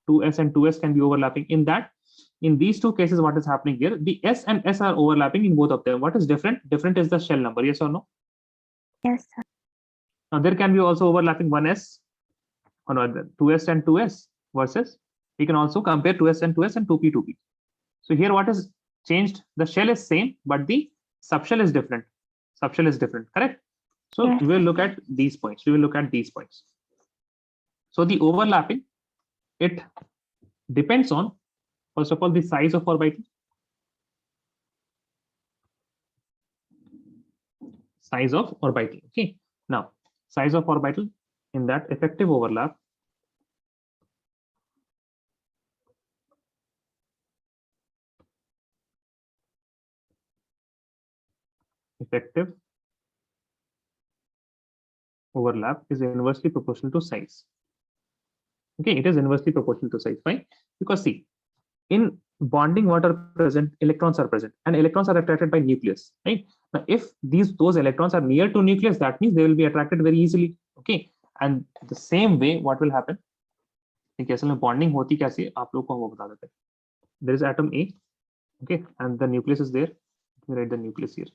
2s and 2s can be overlapping. In these 2 cases, what is happening here? The s and s are overlapping in both of them. What is different? Different is the shell number. Yes or no? Yes, sir. Now there can be also overlapping 1s or 2s and 2s versus we can also compare 2s and 2s and 2p 2p. So here what is changed? The shell is same, but the subshell is different. Subshell is different, correct? So Yes. we will look at these points. So the overlapping, it depends on First of all, the size of orbital. Size of orbital. Okay. Now, size of orbital in that effective overlap. Effective overlap is inversely proportional to size. Okay, it is inversely proportional to size. Why? Because see, in bonding, what are present? Electrons are present, and electrons are attracted by nucleus, right? Now, if those electrons are near to nucleus, that means they will be attracted very easily. Okay, and the same way, what will happen? ठीक है, असल में bonding होती कैसे? आप लोग को हम वो बता देते हैं. There is atom A, okay, and the nucleus is there. Let me write the nucleus here.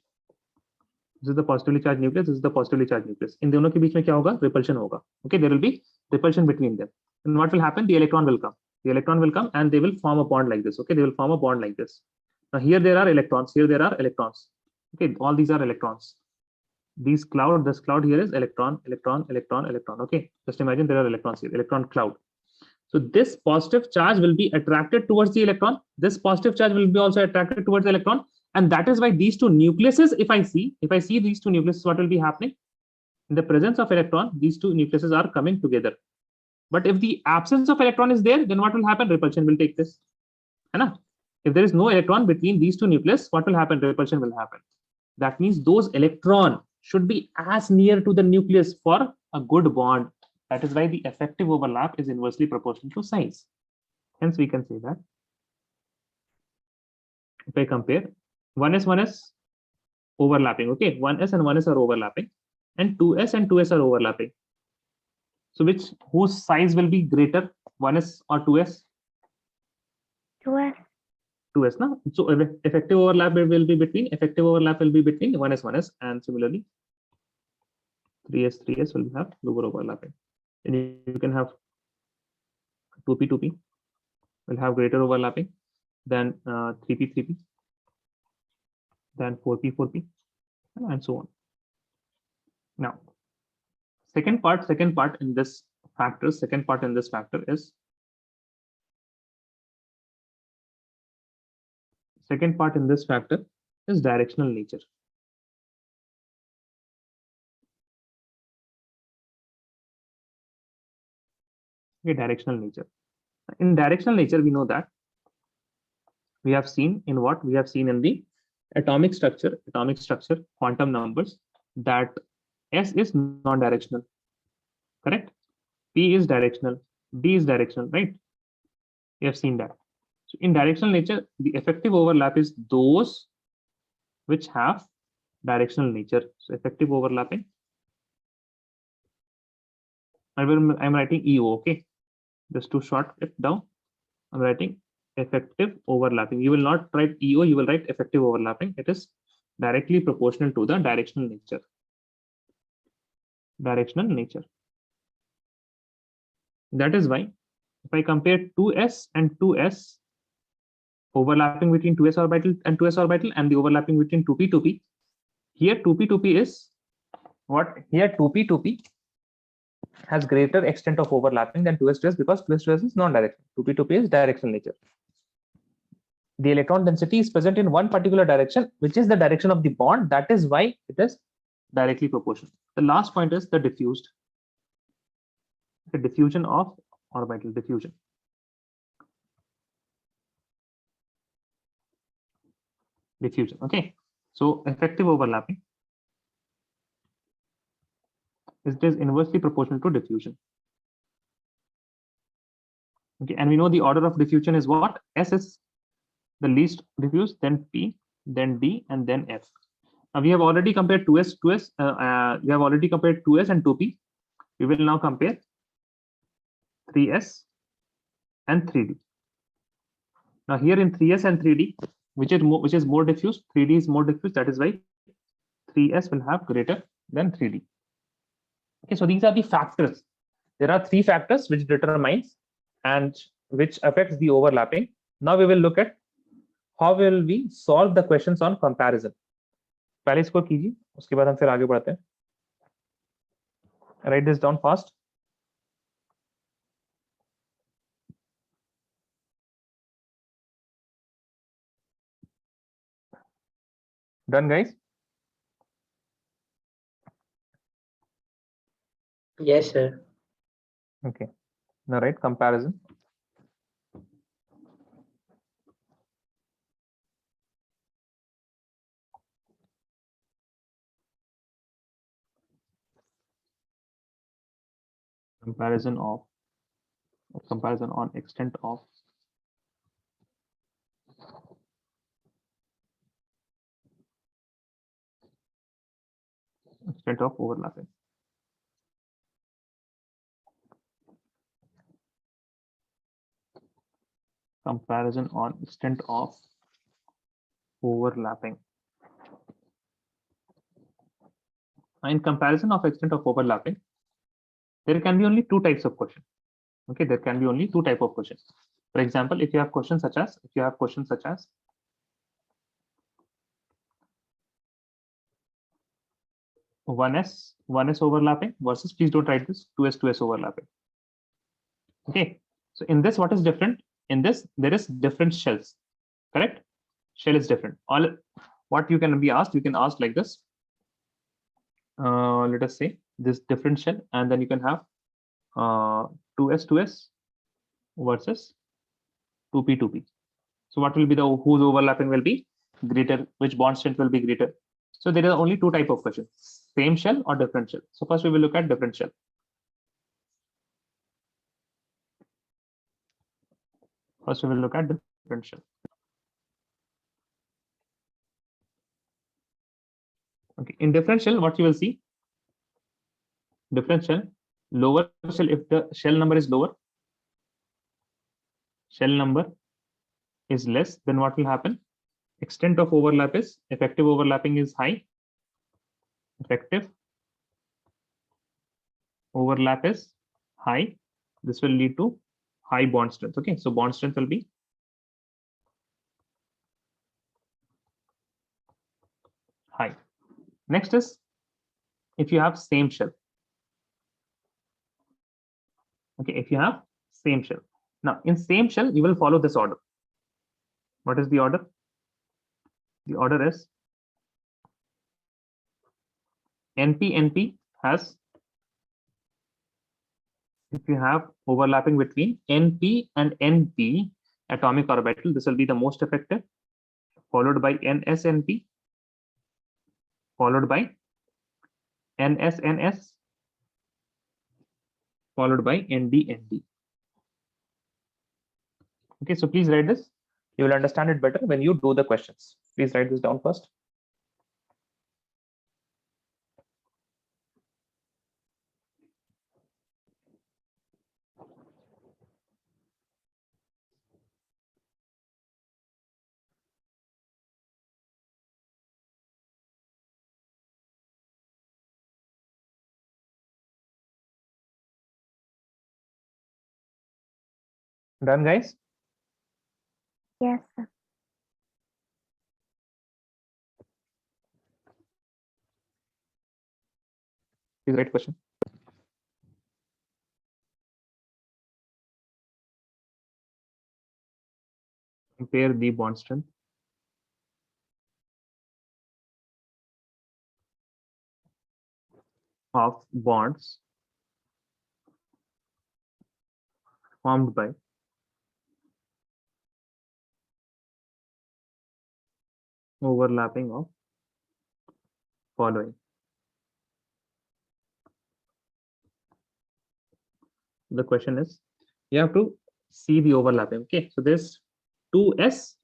This is the positively charged nucleus. This is the positively charged nucleus. इन दोनों के बीच में क्या होगा? Repulsion होगा. Okay, there will be repulsion between them. And what will happen? The electron will come. The electron will come and they will form a bond like this. Okay, they will form a bond like this. Now here there are electrons. Here there are electrons. Okay, all these are electrons. These cloud, this cloud here is electron, electron, electron, electron. Okay, just imagine there are electrons here. Electron cloud. So this positive charge will be attracted towards the electron. This positive charge will be also attracted towards the electron. And that is why these two nucleuses, if I see these two nucleuses, what will be happening? In the presence of electron, these two nucleuses are coming together. But if the absence of electron is there, then what will happen? Repulsion will take place. If there is no electron between these two nucleus, what will happen? Repulsion will happen. That means those electrons should be as near to the nucleus for a good bond. That is why the effective overlap is inversely proportional to size. Hence, we can say that if I compare 1s overlapping, okay, 1s and 1s are overlapping, and 2s and 2s are overlapping. So whose size will be greater, 1s or 2s? 2s. 2s, no? So effective overlap will be between 1s, and similarly 3s will have lower overlapping. And you can have 2p will have greater overlapping than 3p, than 4p, and so on. Now, second part in this factor is directional nature. Okay, directional nature. In directional nature, we know that we have seen in what? We have seen in the atomic structure, quantum numbers, that S is non-directional, correct? P is directional, D is directional, right? We have seen that. So in directional nature, the effective overlap is those which have directional nature. So effective overlapping. I'm writing EO, okay? Just to short it down, I'm writing effective overlapping. You will not write EO, you will write effective overlapping. It is directly proportional to the directional nature. That is why if I compare 2s and 2s, overlapping between 2s orbital and the overlapping between 2p, here 2p is what? Here 2p has greater extent of overlapping than 2s because 2s is non-directional. 2p is directional nature. The electron density is present in one particular direction, which is the direction of the bond. That is why it is directly proportional. The last point is the diffusion of orbital diffusion. Okay, so effective overlapping is inversely proportional to diffusion. Okay, and we know the order of diffusion is what? S is the least diffuse, then P, then D, and then F. Now we have already compared 2s, we have already compared 2s and 2p. We will now compare 3s and 3d. Now here in 3s and 3d, which is more diffuse? 3d is more diffuse. That is why 3s will have greater than 3d. Okay, so these are the factors. There are 3 factors which determines and which affects the overlapping. Now we will look at how will we solve the questions on comparison. पहले इसको कीजिए, उसके बाद हम फिर आगे बढ़ते हैं. Write this down fast. Done, guys? Yes, sir. Okay. Now write comparison. Comparison on extent of overlapping. Comparison on extent of overlapping. In comparison of extent of overlapping, there can be only two types of questions. Okay, there can be only two type of questions. For example, if you have questions such as 1s overlapping versus, please don't write this, 2s overlapping. Okay, so in this, what is different? In this, there is different shells, correct? Shell is different. All what you can be asked, you can ask like this. Let us say this different shell, and then you can have 2s versus 2p. So what will be the whose overlapping will be greater? Which bond strength will be greater? So there are only two type of questions: same shell or different shell. So first we will look at different shell. First we will look at different shell. Okay, in different shell, what you will see? Different shell, lower shell. If the shell number is lower, shell number is less, then what will happen? Extent of overlap is, effective overlapping is high. Effective overlap is high. This will lead to high bond strength. Okay, so bond strength will be high. Next is if you have same shell. Okay, if you have same shell. Now in same shell, you will follow this order. What is the order? The order is NP has, if you have overlapping between NP and NP atomic orbital, this will be the most effective, followed by NSNP, followed by NSNS, followed by NDND. Okay, so please write this. You will understand it better when you do the questions. Please write this down first. Done, guys? Yes, sir. Please write question. Compare the bond strength of bonds formed by overlapping of following. The question is, you have to see the overlapping. Okay, so there's 2s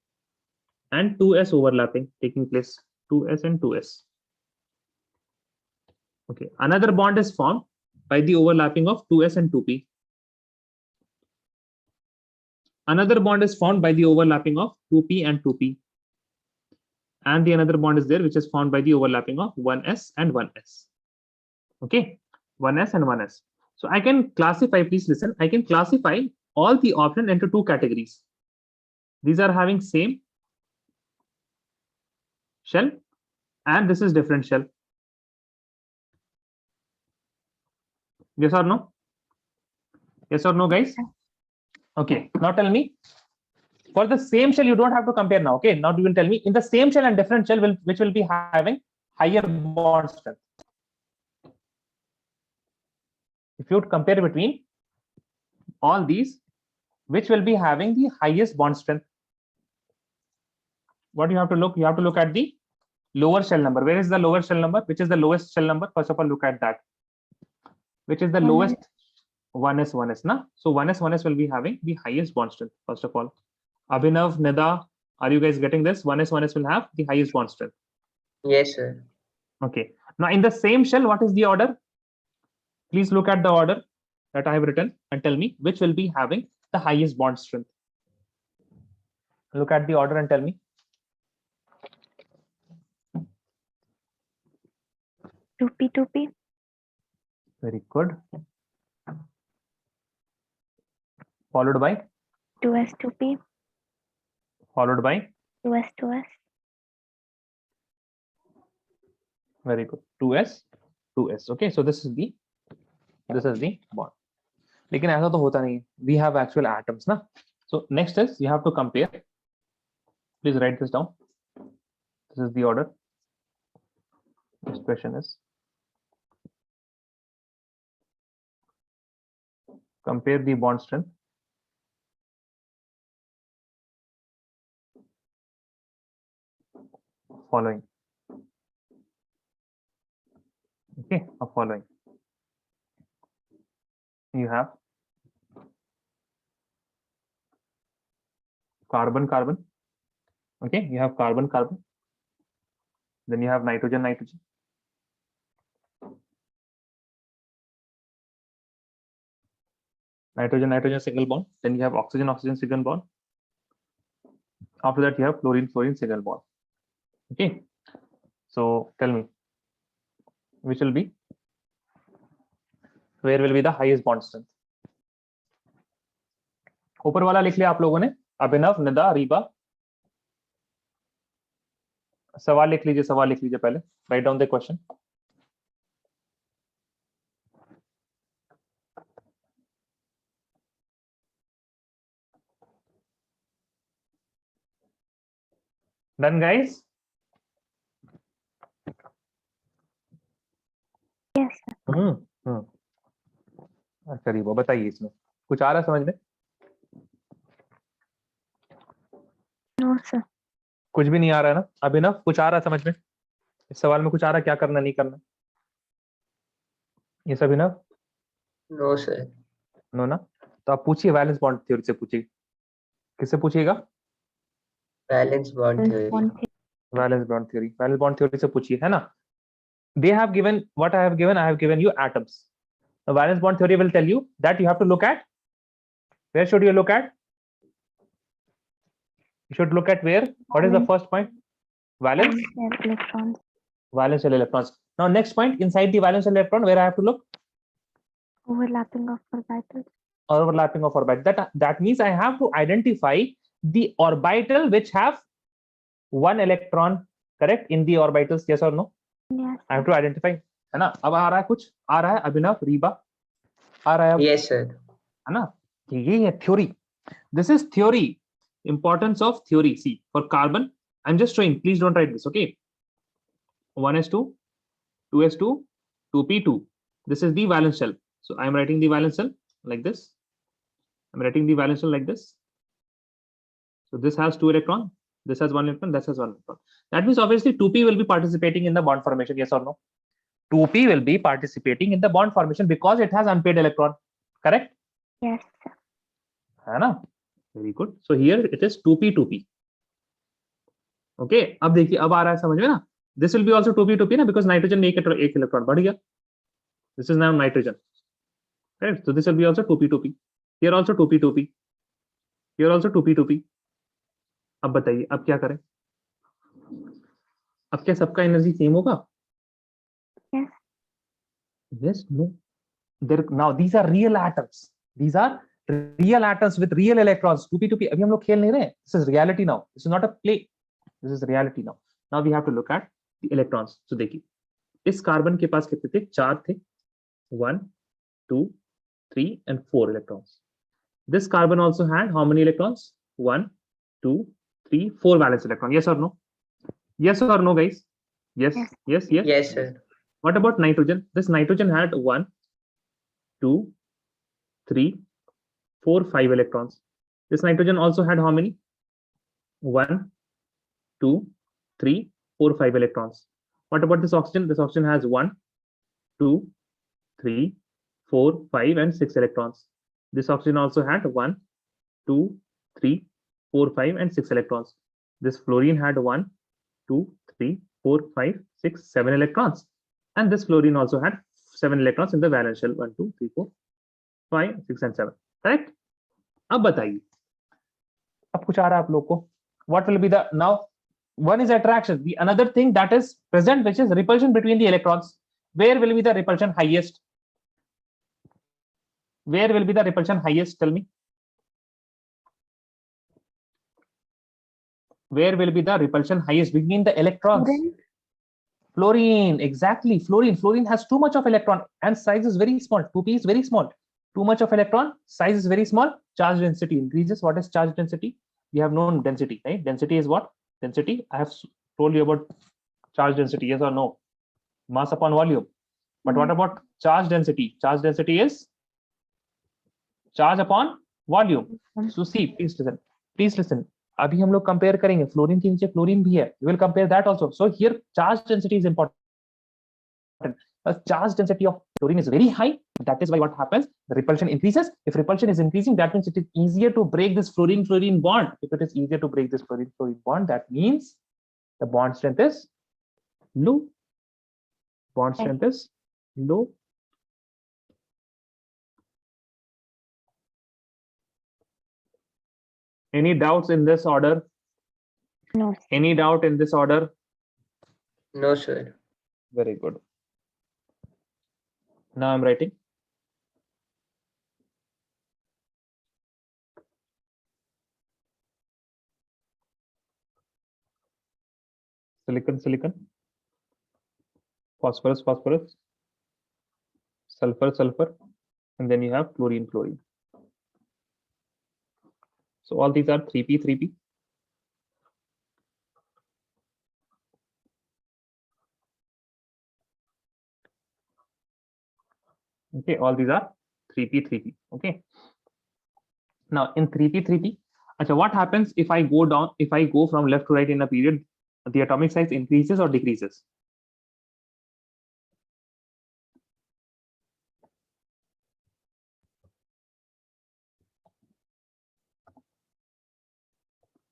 and 2s overlapping taking place, 2s and 2s. Okay, another bond is formed by the overlapping of 2s and 2p. Another bond is formed by the overlapping of 2p and 2p. And the another bond is there, which is formed by the overlapping of 1s and 1s. Okay, 1s and 1s. So I can classify, please listen, I can classify all the options into two categories. These are having same shell and this is different shell. Yes or no? Yes or no, guys? Okay, now tell me, for the same shell, you don't have to compare now. Okay, now you will tell me in the same shell and different shell which will be having higher bond strength. If you would compare between all these, which will be having the highest bond strength? What you have to look? You have to look at the lower shell number. Where is the lower shell number? Which is the lowest shell number? First of all, look at that. Which is the 1s. lowest? 1s, na? So 1s will be having the highest bond strength. First of all, Abhinav, Nida, are you guys getting this? 1s will have the highest bond strength. Yes, sir. Okay. Now in the same shell, what is the order? Please look at the order that I have written and tell me which will be having the highest bond strength. Look at the order and tell me. 2p, 2p. Very good. Followed by? 2s, 2p. Followed by? 2s, 2s. Very good. 2s, 2s. Okay, so this is the bond. लेकिन ऐसा तो होता नहीं. We have actual atoms, ना? So next is you have to compare. Please write this down. This is the order. This question is compare the bond strength following. Okay, following. You have carbon, carbon. Okay, you have carbon, carbon. Then you have nitrogen, nitrogen. Nitrogen, nitrogen single bond. Then you have oxygen, oxygen single bond. After that, you have fluorine, fluorine single bond. Okay, so tell me, which will be, where will be the highest bond strength? ऊपर वाला लिख लिया आप लोगों ने? अभिनव, निदा, रीबा. सवाल लिख लीजिए पहले. Write down the question. Done, guys? Yes, sir. अच्छा रीबा, बताइए इसमें कुछ आ रहा है समझ में? No, sir. कुछ भी नहीं आ रहा है ना? अभिनव, कुछ आ रहा है समझ में? इस सवाल में कुछ आ रहा है, क्या करना नहीं करना? ये सब अभिनव? No, sir. नो ना? तो आप पूछिए, वैलेंस बॉन्ड थ्योरी से पूछिए. किससे पूछिएगा? Valence bond Valence theory. bond theory. Valence bond theory से पूछिए, है ना? They have given what I have given you atoms. The valence bond theory will tell you that you have to look at, where should you look at? You should look at where? What is the first point? Valence. Valence shell electrons. Valence shell electrons. Now next point, inside the valence shell electron, where I have to look? Overlapping of orbitals. Overlapping of orbital. That means I have to identify the orbital which have one electron, correct, in the orbitals, yes or no? Yes. I have to identify, है ना? अब आ रहा है कुछ? आ रहा है अभिनव, रीबा? आ रहा है अब? Yes, sir. है ना? ये है theory. This is theory. Importance of theory. See, for carbon, I'm just showing. Please don't write this. Okay. 1s2, 2s2, 2p2. This is the valence shell. So I'm writing the valence shell like this. I'm writing the valence shell like this. So this has 2 electrons. This has 1 electron. This has 1 electron. That means obviously 2p will be participating in the bond formation. Yes or no? 2p will be participating in the bond formation because it has unpaired electron. Correct? Yes, sir. है ना? Very good. So here it is 2p 2p. Okay. अब देखिए, अब आ रहा है समझ में ना? This will be also 2p 2p ना, because nitrogen में एक electron बढ़ गया. This is now nitrogen. Right? So this will be also 2p 2p. Here also 2p 2p. Here also 2p 2p. अब बताइए, अब क्या करें? अब क्या सबका एनर्जी सेम होगा? Yes. Yes, no. Now these are real atoms. These are real atoms with real electrons. 2p 2p. अभी हम लोग खेल नहीं रहे. This is reality now. This is not a play. This is reality now. Now we have to look at the electrons. So देखिए, इस carbon के पास कितने थे? 4 थे. 1, 2, 3 and 4 electrons. This carbon also had how many electrons? 1, 2, 3, 4 valence electron. Yes or no? Yes or no, guys? Yes, Yes. yes, yes. Yes, sir. What about nitrogen? This nitrogen had 1, 2, 3, 4, 5 electrons. This nitrogen also had how many? 1, 2, 3, 4, 5 electrons. What about this oxygen? This oxygen has 1, 2, 3, 4, 5, and 6 electrons. This oxygen also had 1, 2, 3, 4, 5, and 6 electrons. This fluorine had 1, 2, 3, 4, 5, 6, 7 electrons. And this fluorine also had 7 electrons in the valence shell. 1, 2, 3, 4, 5, 6, and 7. Correct? अब बताइए, अब कुछ आ रहा है आप लोग को? What will be the now? One is attraction. The another thing that is present, which is repulsion between the electrons. Where will be the repulsion highest? Where will be the repulsion highest? Tell me. Where will be the repulsion highest between the electrons? Fluorine. Fluorine, exactly. Fluorine has too much of electron and size is very small. 2p is very small. Too much of electron, size is very small. Charge density increases. What is charge density? We have known density, right? Density is what? Density. I have told you about charge density. Yes or no? Mass upon volume. But what about charge density? Charge density is charge upon volume. So see, please listen. Please listen. अभी हम लोग compare करेंगे, fluorine के नीचे fluorine भी है. We will compare that also. So here charge density is important. The charge density of fluorine is very high. That is why what happens? The repulsion increases. If repulsion is increasing, that means it is easier to break this fluorine-fluorine bond. If it is easier to break this fluorine-fluorine bond, that means the bond strength is low. Bond strength is low. Any doubts in this order? No. Any doubt in this order? No, sir. Very good. Now I'm writing. Silicon, silicon. Phosphorus, phosphorus. Sulfur, sulfur. And then you have fluorine, fluorine. So all these are 3p, 3p. Okay, all these are 3p, 3p. Okay. Now in 3p, 3p, so what happens if I go down, if I go from left to right in a period, the atomic size increases or decreases?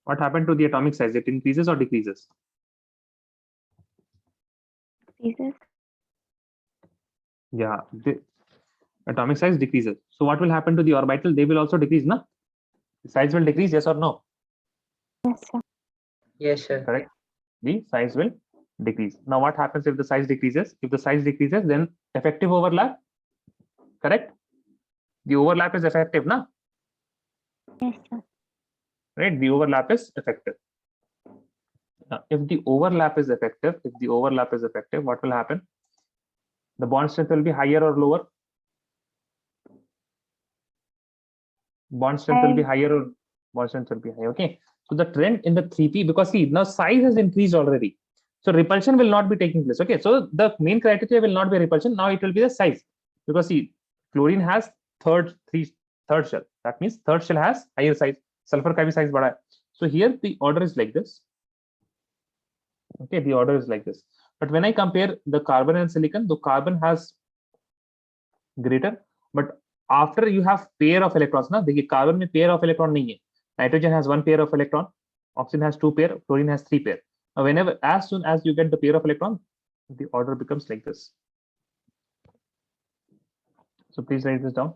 What happened to the atomic size? It increases or decreases? Decreases. Yeah, the atomic size decreases. So what will happen to the orbital? They will also decrease, no? The size will decrease, yes or no? Yes, sir. Yes, sir. Correct. The size will decrease. Now what happens if the size decreases? If the size decreases, then effective overlap, correct? The overlap is effective, na? Yes, sir. Right? The overlap is effective. Now, if the overlap is effective, what will happen? The bond strength will be higher or lower? Bond strength will be higher or bond strength will be higher. Okay. So the trend in the 3p, because see, now size has increased already. So repulsion will not be taking place. Okay. So the main criteria will not be repulsion. Now it will be the size. Because see, chlorine has third shell. That means third shell has higher size. Sulfur ka bhi size bada hai. So here the order is like this. Okay, the order is like this. But when I compare the carbon and silicon, the carbon has greater, but after you have pair of electrons, na, देखिए carbon में pair of electron नहीं है. Nitrogen has one pair of electron, oxygen has two pair, fluorine has three pair. Now, whenever, as soon as you get the pair of electron, the order becomes like this. So please write this down.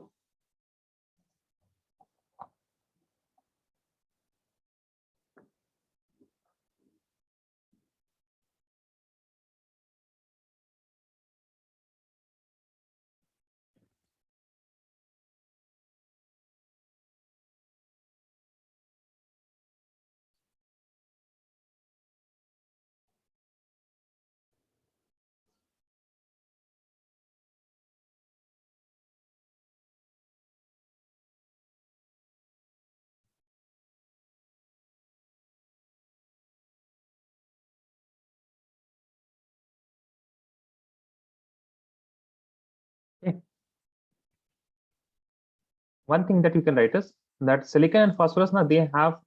one thing that you can write is that silicon and phosphorus now they have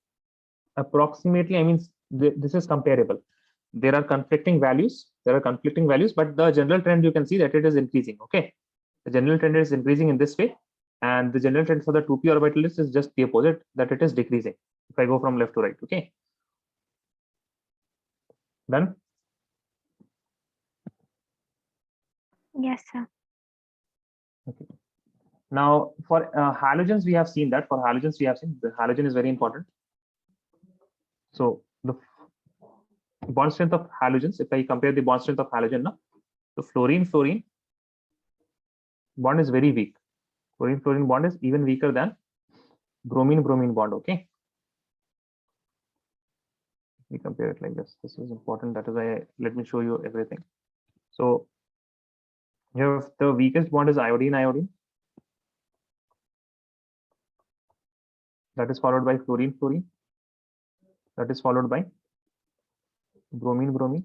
approximately, I mean, this is comparable. There are conflicting values. But the general trend you can see that it is increasing. Okay, the general trend is increasing in this way, and the general trend for the 2p orbital is just the opposite, that it is decreasing. If I go from left to right, okay, done. Yes, sir. Okay. Now for halogens, we have seen that the halogen is very important. So the bond strength of halogens, if I compare the bond strength of halogen now, so fluorine bond is very weak. Fluorine bond is even weaker than bromine bond. Okay, we compare it like this. This is important. That is why let me show you everything. So here the weakest bond is iodine. That is followed by fluorine. That is followed by bromine,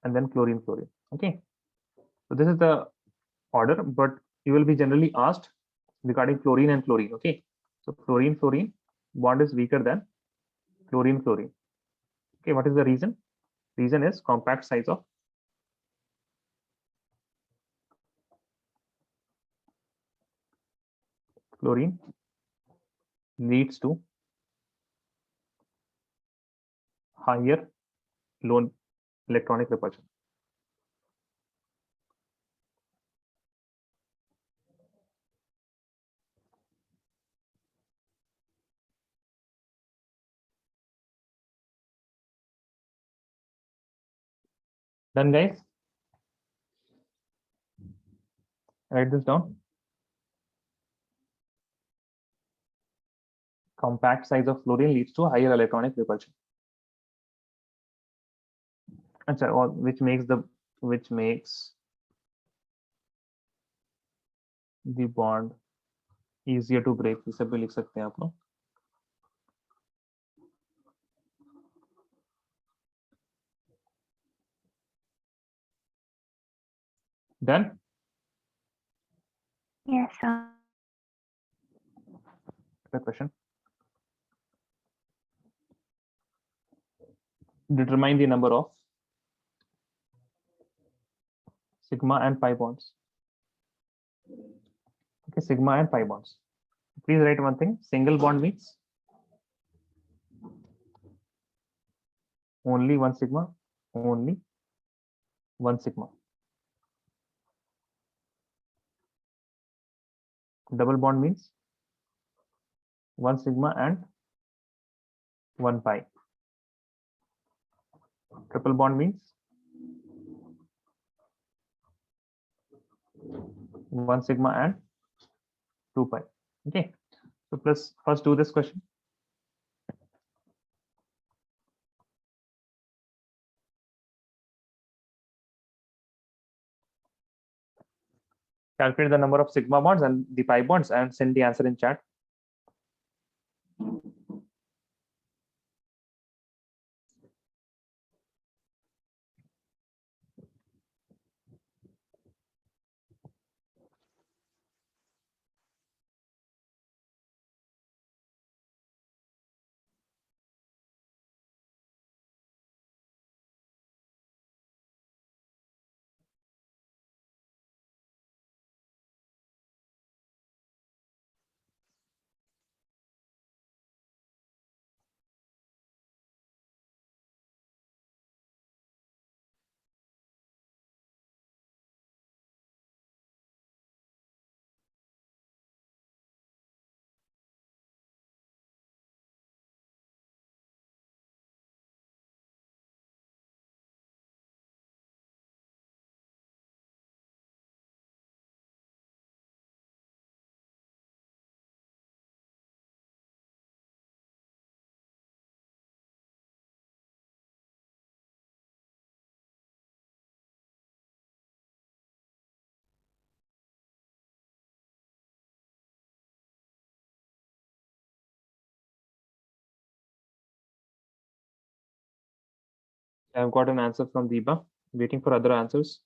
and then chlorine. Okay, so this is the order, but you will be generally asked regarding fluorine and chlorine. Okay, so fluorine bond is weaker than chlorine. Okay, what is the reason? Reason is compact size of chlorine leads to higher lone electronic repulsion. Done, guys? Write this down. Compact size of fluorine leads to higher electronic repulsion. Or which makes the bond easier to break. इसे भी लिख सकते हैं आप लोग. Done? Yes, sir. Good question. Determine the number of sigma and pi bonds. Okay, sigma and pi bonds. Please write one thing. Single bond means only one sigma. Double bond means one sigma and one pi. Triple bond means one sigma and two pi. Okay, so let's first do this question. Calculate the number of sigma bonds and the pi bonds and send the answer in chat. I've got an answer from Deepa. Waiting for other answers.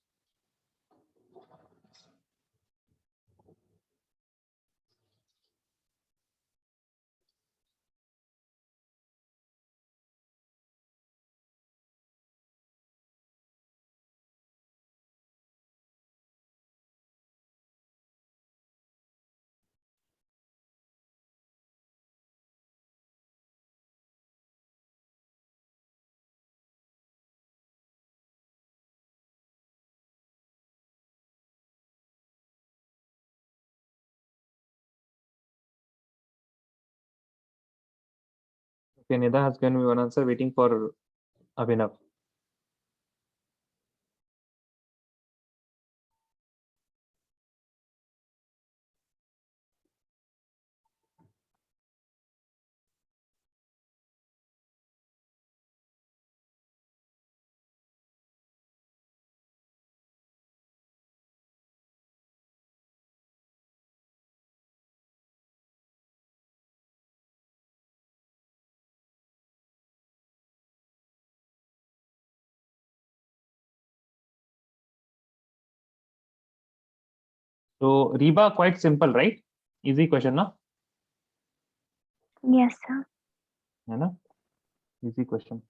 Okay, Nida has given me one answer, waiting for Abhinav. So Reba, quite simple, right? Easy question, na? Yes, sir. है ना? Easy question.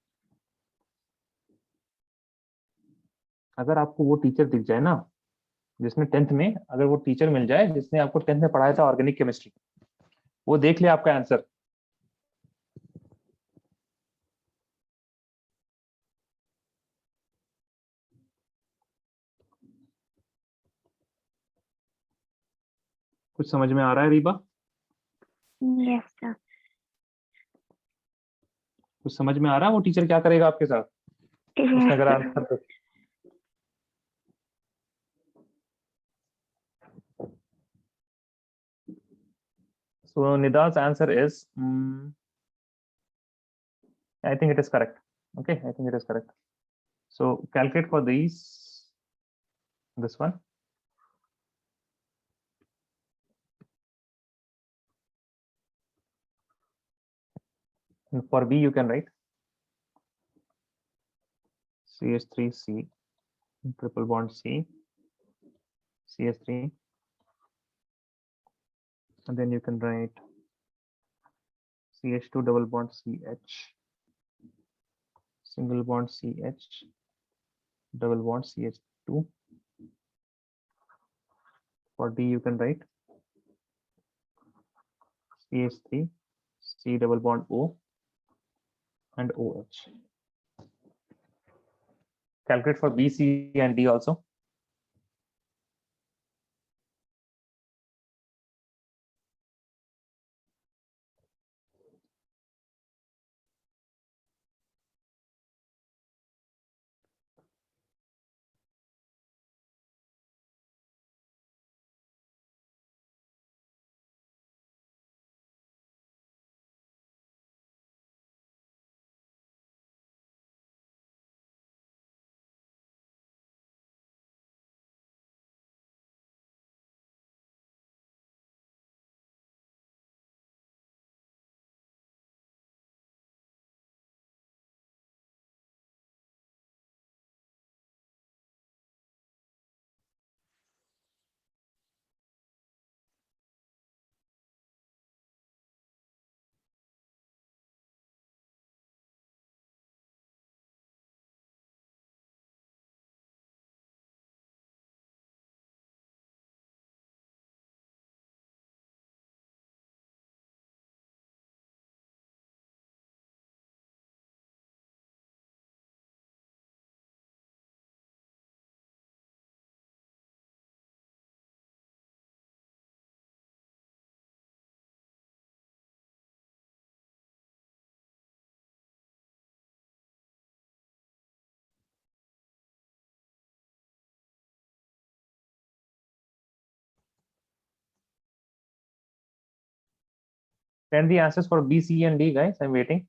अगर आपको वो teacher दिख जाए ना, जिसने 10th में, अगर वो टीचर मिल जाए जिसने आपको 10th में पढ़ाया था ऑर्गेनिक केमिस्ट्री, वो देख ले आपका आंसर। कुछ समझ में आ रहा है रीबा? Yes, sir. कुछ समझ में आ रहा है वो टीचर क्या करेगा आपके साथ? उसने Yes, अगर sir. Answer So Nida's answer is, I think it is correct. Okay, I think it is correct. So calculate for these, this one. And for B, you can write CH3C, triple bond C, CH3, and then you can write CH2 double bond CH, single bond CH, double bond CH2. For D, you can write CH3, C double bond O, and OH. Calculate for B, C, and D also. Send the answers for B, C, and D, guys. I'm waiting.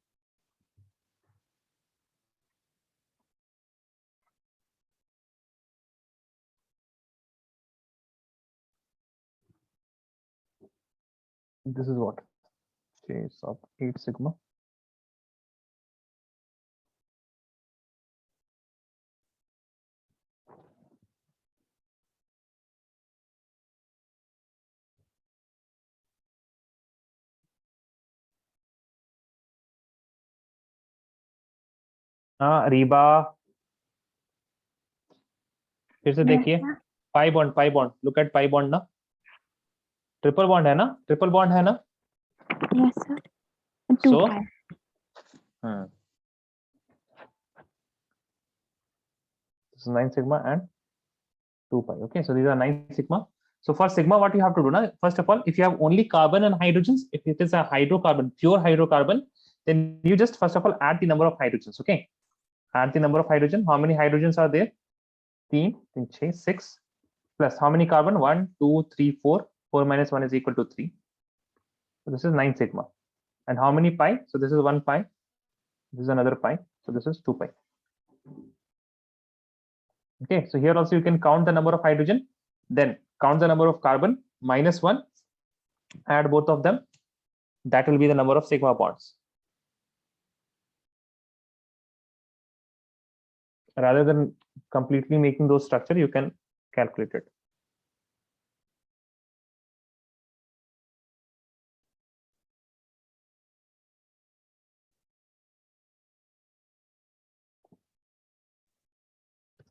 This is what? Case of 8 sigma. रीबा फिर से Yes, देखिए, sir. Pi bond, look at pi bond ना, triple bond है ना, triple bond है ना, Yes, sir. 2 So? pi. This is 9 sigma and 2 pi. Okay, so these are 9 sigma. So for sigma, what you have to do now, first of all, if you have only carbon and hydrogens, if it is a hydrocarbon, pure hydrocarbon, then you just first of all add the number of hydrogens. Okay, add the number of hydrogen. How many hydrogens are there? 3, 6 plus how many carbon? 1, 2, 3, 4. 4 minus 1 is equal to 3. So this is 9 sigma. And how many pi? So this is 1 pi. This is another pi. So this is 2 pi. Okay, so here also you can count the number of hydrogen, then count the number of carbon, minus 1, add both of them. That will be the number of sigma bonds. Rather than completely making those structure, you can calculate it.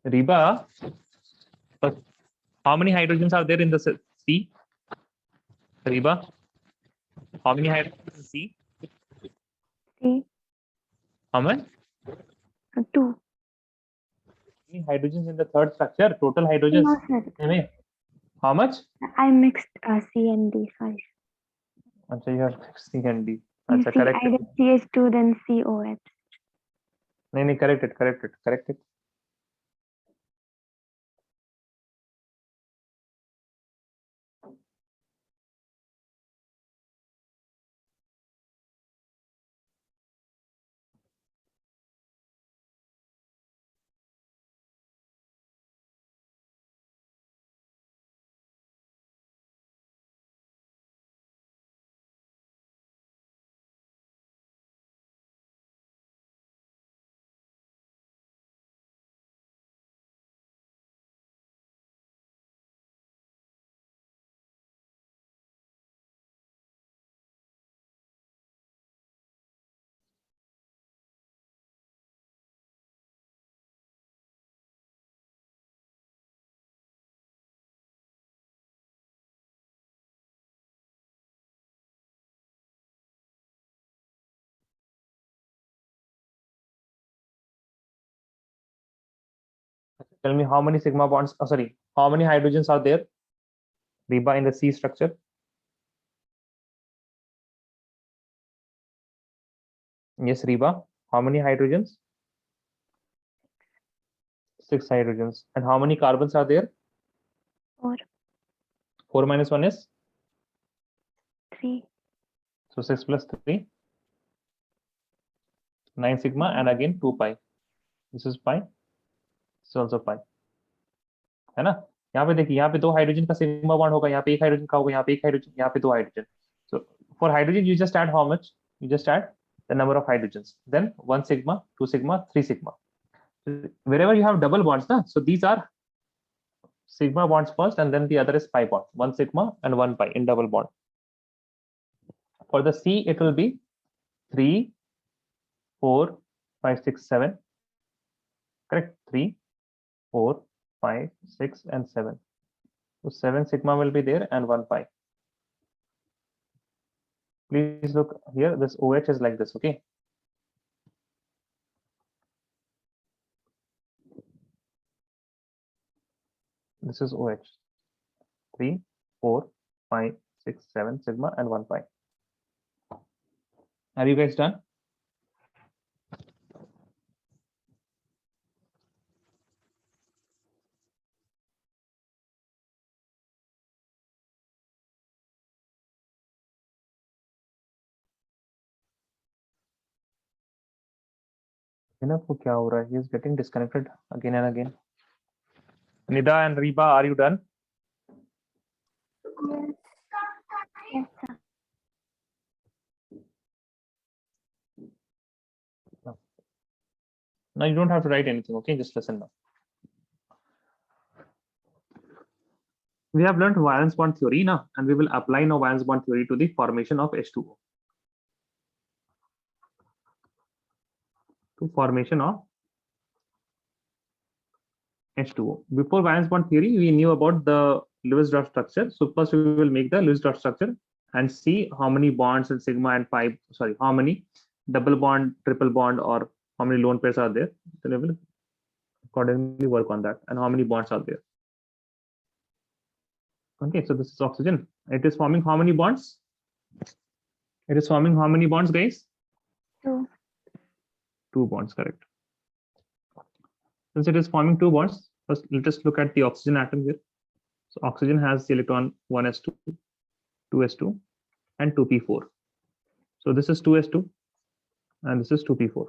Reba, how many hydrogens are there in the C? Reba, how many hydrogens in C? 3, How many? 2. Hydrogens in the third structure? Total hydrogens? No, sir. How much? I mixed C and D. Sorry. So you have C and D. You That's see, correct. I did CH2 then COH. No, correct it. Tell me how many sigma bonds, how many hydrogens are there, Reba, in the C structure? Yes, Reba, how many hydrogens? 6 hydrogens. And how many carbons are there? 4, 4 minus 1 is? 3. So 6 plus 3, 9 sigma, and again 2 pi. This is pi. This is also pi. है ना? यहाँ पे देखिए, यहाँ पे 2 hydrogen का sigma bond होगा, यहाँ पे 1 हाइड्रोजन का होगा, यहाँ पे 1 हाइड्रोजन, यहाँ पे 2 hydrogen. So for hydrogen, you just add how much? You just add the number of hydrogens. Then 1 sigma, 2 sigma, 3 sigma. Wherever you have double bonds, na, so these are sigma bonds first, and then the other is pi bond. 1 sigma and 1 pi in double bond. For the C, it will be 3, 4, 5, 6, 7. Correct? 3, 4, 5, 6, and 7. So 7 sigma will be there and 1 pi. Please look here. This OH is like this. Okay. This is OH. 3, 4, 5, 6, 7 sigma and 1 pi. Are you guys done? He is getting disconnected again and again. Nida and Reba, are you done? Yes, sir. No, you don't have to write anything. Okay, just listen now. We have learned valence bond theory now, and we will apply now valence bond theory to the formation of H2O. To formation of H2O. Before valence bond theory, we knew about the Lewis-Dot structure. So first we will make the Lewis-Dot structure and see how many bonds and sigma and pi, how many double bond, triple bond, or how many lone pairs are there. Then we will accordingly work on that, and how many bonds are there. Okay, so this is oxygen. It is forming how many bonds? It is forming how many bonds, guys? 2. 2 bonds, correct. Since it is forming 2 bonds, first let us look at the oxygen atom here. So oxygen has the electron 1s2, 2s2, and 2p4. So this is 2s2, and this is 2p4.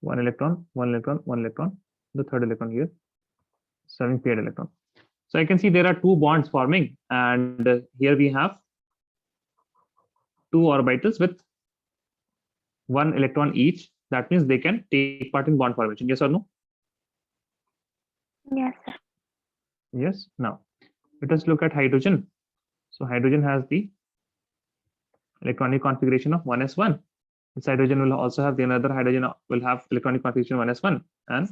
One electron, one electron, one electron. The third electron here, 7 paired electron. So I can see there are 2 bonds forming, and here we have 2 orbitals with 1 electron each. That means they can take part in bond formation. Yes or no? Yes, sir. Yes. Now let us look at hydrogen. So hydrogen has the electronic configuration of 1s1. This hydrogen will also have the another hydrogen will have electronic configuration 1s1. And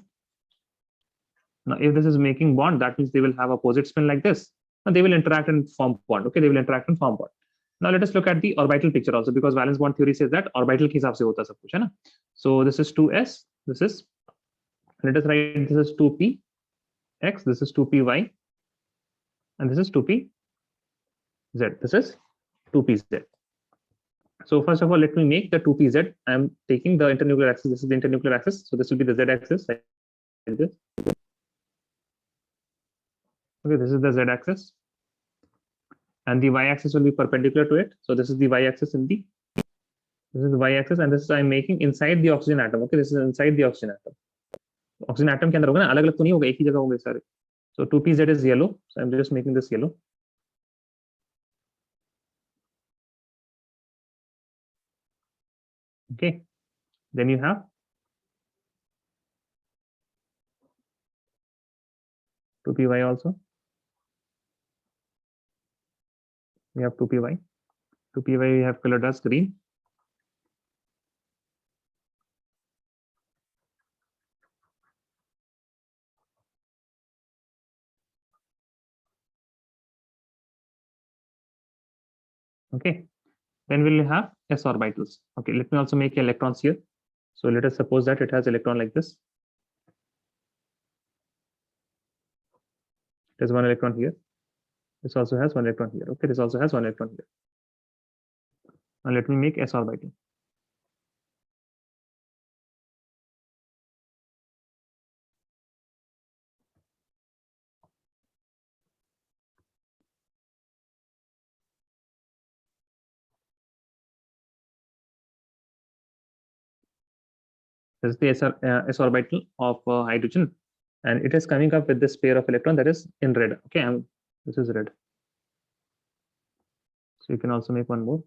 now if this is making bond, that means they will have opposite spin like this. And they will interact and form bond. Okay, they will interact and form bond. Now let us look at the orbital picture also, because valence bond theory says that orbital के हिसाब से होता सब कुछ है ना. So this is 2s. This is, let us write, this is 2p x. This is 2py, and this is 2p z. This is 2pz. So first of all, let me make the 2pz. I'm taking the internuclear axis. This is the internuclear axis. So this will be the z axis like this. Okay, this is the z axis, and the y axis will be perpendicular to it. So this is the y axis in the, this is the y axis, and this is I'm making inside the oxygen atom. Okay, this is inside the oxygen atom. Oxygen atom के अंदर होगा ना, अलग अलग तो नहीं होगा, एक ही जगह होंगे सारे. So 2pz is yellow. So I'm just making this yellow. Okay, then you have 2py also. We have 2py. 2py we have colored as green. Okay, then we'll have s orbitals. Okay, let me also make electrons here. So let us suppose that it has electron like this. There's 1 electron here. This also has 1 electron here. Okay, this also has 1 electron here. Now let me make s orbital. This is the s orbital of hydrogen, and it is coming up with this pair of electron that is in red. Okay, this is red. So you can also make one more.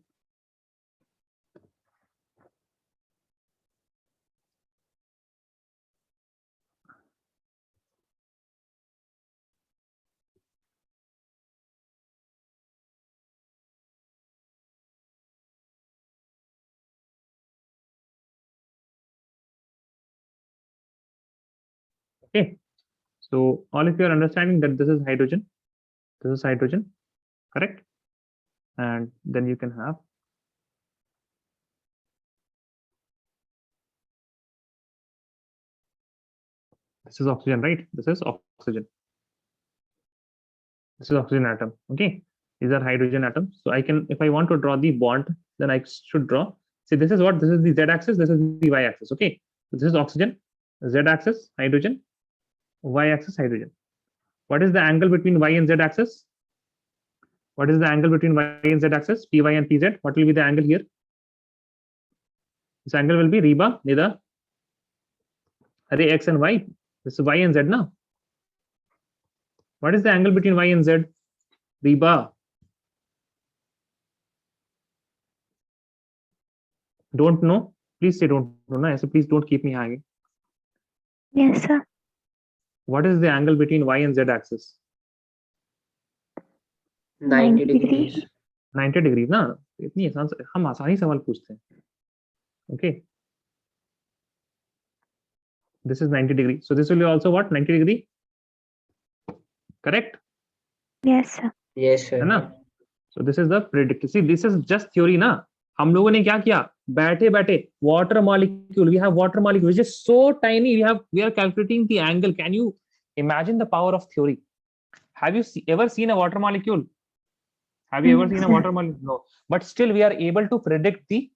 Okay, so all of you are understanding that this is hydrogen. This is hydrogen, correct? And then you can have this is oxygen, right? This is oxygen. This is oxygen atom. Okay, these are hydrogen atoms. So I can, if I want to draw the bond, then I should draw. See, this is what, this is the z axis, this is the y axis. Okay, so this is oxygen, z axis hydrogen, y axis hydrogen. What is the angle between y and z axis? What is the angle between y and z axis? Py and pz. What will be the angle here? This angle will be Reba, neither array x and y. This is y and z now. What is the angle between y and z? Reba. Don't know? Please say don't know. No? So please don't keep me hanging. Yes, sir. What is the angle between y and z axis? 90 degrees. 90 degrees ना. इतनी आसान, हम आसानी सवाल पूछते हैं. Okay. This is 90 degrees. So this will be also what? 90 degree. Correct? Yes, sir. Yes, sir. है ना? So this is the predictor. See, this is just theory ना. हम लोगों ने क्या किया? बैठे बैठे water molecule. We have water molecule which is so tiny. We are calculating the angle. Can you imagine the power of theory? Have you ever seen a water molecule? Have you ever seen a Sir. water molecule? No. But still we are able to predict the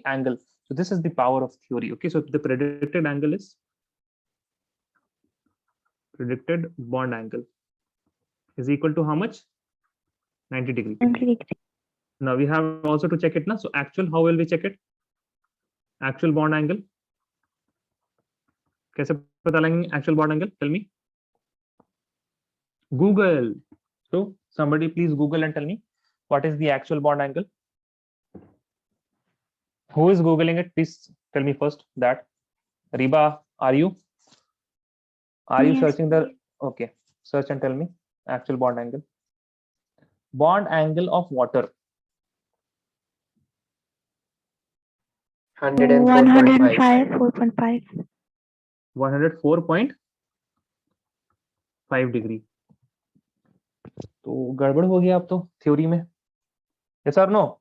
angle. So this is the power of theory. Okay, so the predicted angle is predicted bond angle is equal to how much? 90 degree. 90 degree. Now we have also to check it now. So actual, how will we check it? Actual bond angle. कैसे पता लगेंगे actual bond angle? Tell me. Google. So somebody please Google and tell me what is the actual bond angle. Who is Googling it? Please tell me first that. Riba, are you? Are you Yes. searching the? Okay, search and tell me actual bond angle. Bond angle of water. 104.5. 4.5. 104.5 degree. तो गड़बड़ हो गया अब तो theory में. Yes or no?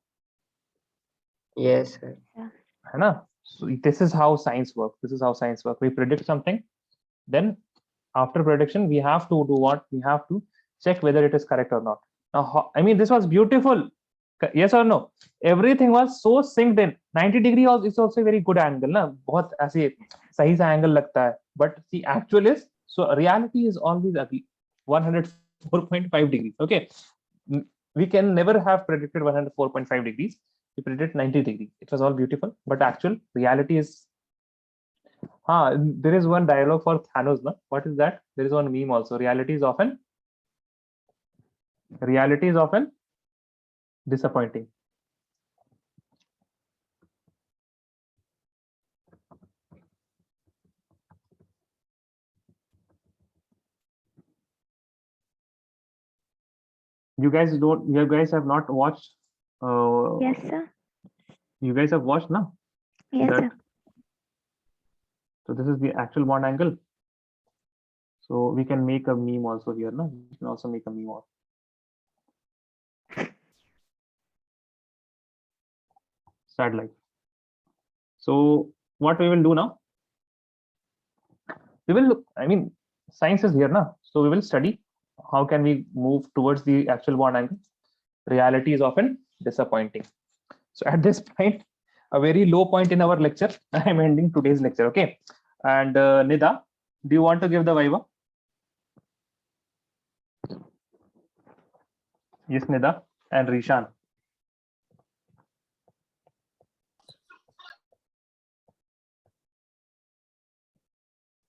Yes, sir. है ना? So this is how science works. This is how science works. We predict something, then after prediction we have to do what? We have to check whether it is correct or not. Now, I mean, this was beautiful. Yes or no? Everything was so synced in. 90 degree is also a very good angle ना. बहुत ऐसे सही सा angle लगता है. But the actual is, so reality is always ugly. 104.5 degrees. Okay, we can never have predicted 104.5 degrees. We predicted 90 degrees. It was all beautiful, but actual reality is. There is one dialogue for Thanos. No? What is that? There is one meme also. Reality is often disappointing. You guys have not watched. Yes, sir. You guys have watched, no? Yes, That- sir. So this is the actual bond angle. So we can make a meme also here, no? We can also make a meme also. Sad life. So what we will do now? We will look. I mean, science is here now. So we will study how can we move towards the actual bond angle. Reality is often disappointing. So at this point, a very low point in our lecture, I am ending today's lecture. Okay. And Nida, do you want to give the viva? Yes, Nida and Rishan.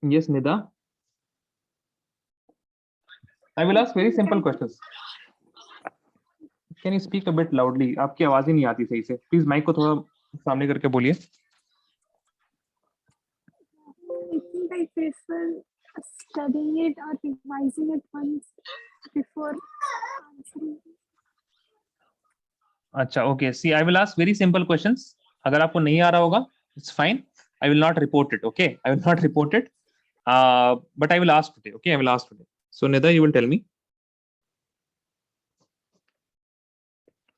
Yes, Nida. I will ask very simple questions. Can you speak a bit loudly? आपकी आवाज ही नहीं आती सही से. Please mic को थोड़ा सामने करके बोलिए. I think I prefer studying it or revising it once before answering. अच्छा, okay. See, I will ask very simple questions. अगर आपको नहीं आ रहा होगा, it's fine. I will not report it. Okay, I will not report it. But I will ask today. Okay, I will ask today. So Nida, you will tell me.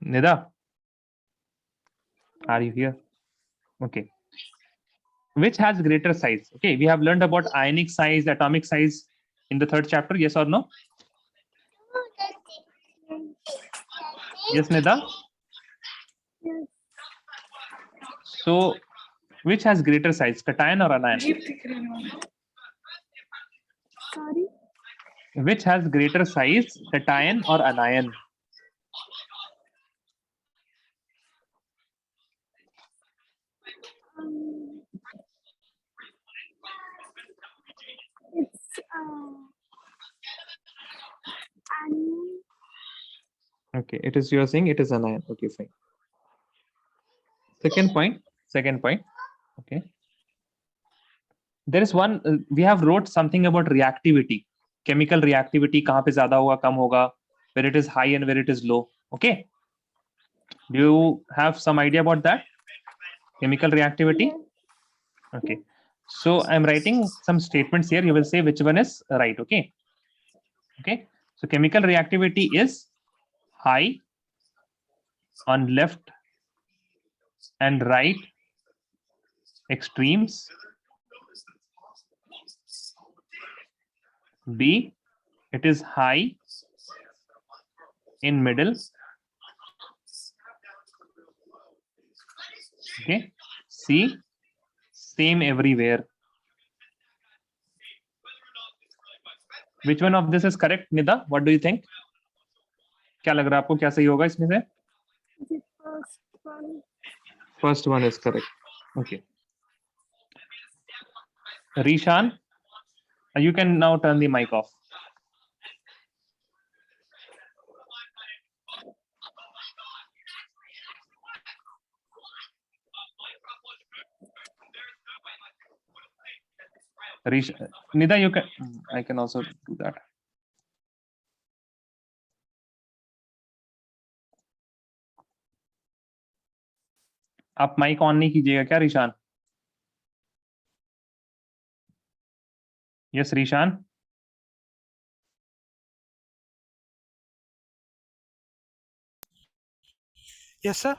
Nida, are you here? Okay. Which has greater size? Okay, we have learned about ionic size, atomic size in the third chapter. Yes or no? Yes, Nida. Yes. So, which has greater size, cation or anion? Sorry. Which has greater size, cation or anion? It's anion. Okay, it is, you are saying it is anion. Okay, fine. Second point. Okay. There is one, we have wrote something about reactivity. Chemical reactivity, kahan pe zyada hoga, kam hoga, where it is high and where it is low. Okay. Do you have some idea about that? Chemical reactivity? Yes. Okay. So I'm writing some statements here. You will say which one is right. Okay. Okay. So chemical reactivity is high on left and right extremes. B, it is high in middle. Okay. C, same everywhere. Which one of this is correct, Nida? What do you think? क्या लग रहा है आपको क्या सही होगा इसमें से? The first one. First one is correct. Okay. Rishan, you can now turn the mic off. Nida, you can. I can also do that. आप माइक ऑन नहीं कीजिएगा क्या Rishan? Yes Rishan. Yes sir.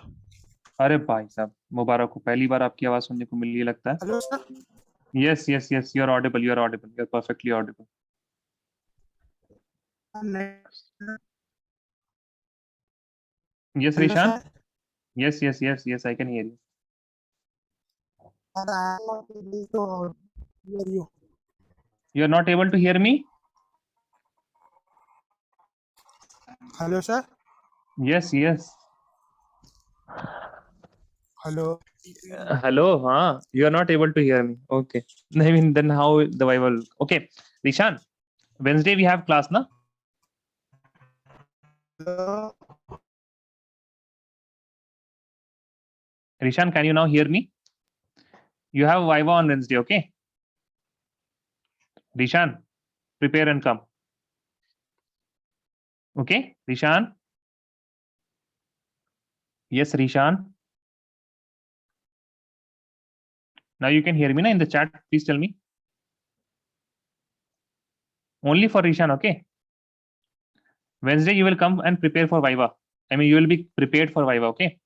अरे भाई साहब मुबारक हो, पहली बार आपकी आवाज सुनने को मिली है लगता है. Hello sir. Yes, yes, yes. You're audible. You're audible. You're perfectly audible. Yes, Hello, Rishan. sir. Yes, yes, yes, yes. I can hear you. Sir, I am not able to hear you. You're not able to hear me? Hello, sir. Yes, yes. Hello. Hello. Huh? You're not able to hear me. Okay. I mean, then how the Bible? Okay, Rishan. Wednesday we have class, na? Hello. Rishan, can you now hear me? You have Viva on Wednesday, okay? Rishan, prepare and come. Okay, Rishan. Yes, Rishan. Now you can hear me na in the chat. Please tell me. Only for Rishan, okay? Wednesday you will come and prepare for Viva. I mean, you will be prepared for Viva, okay?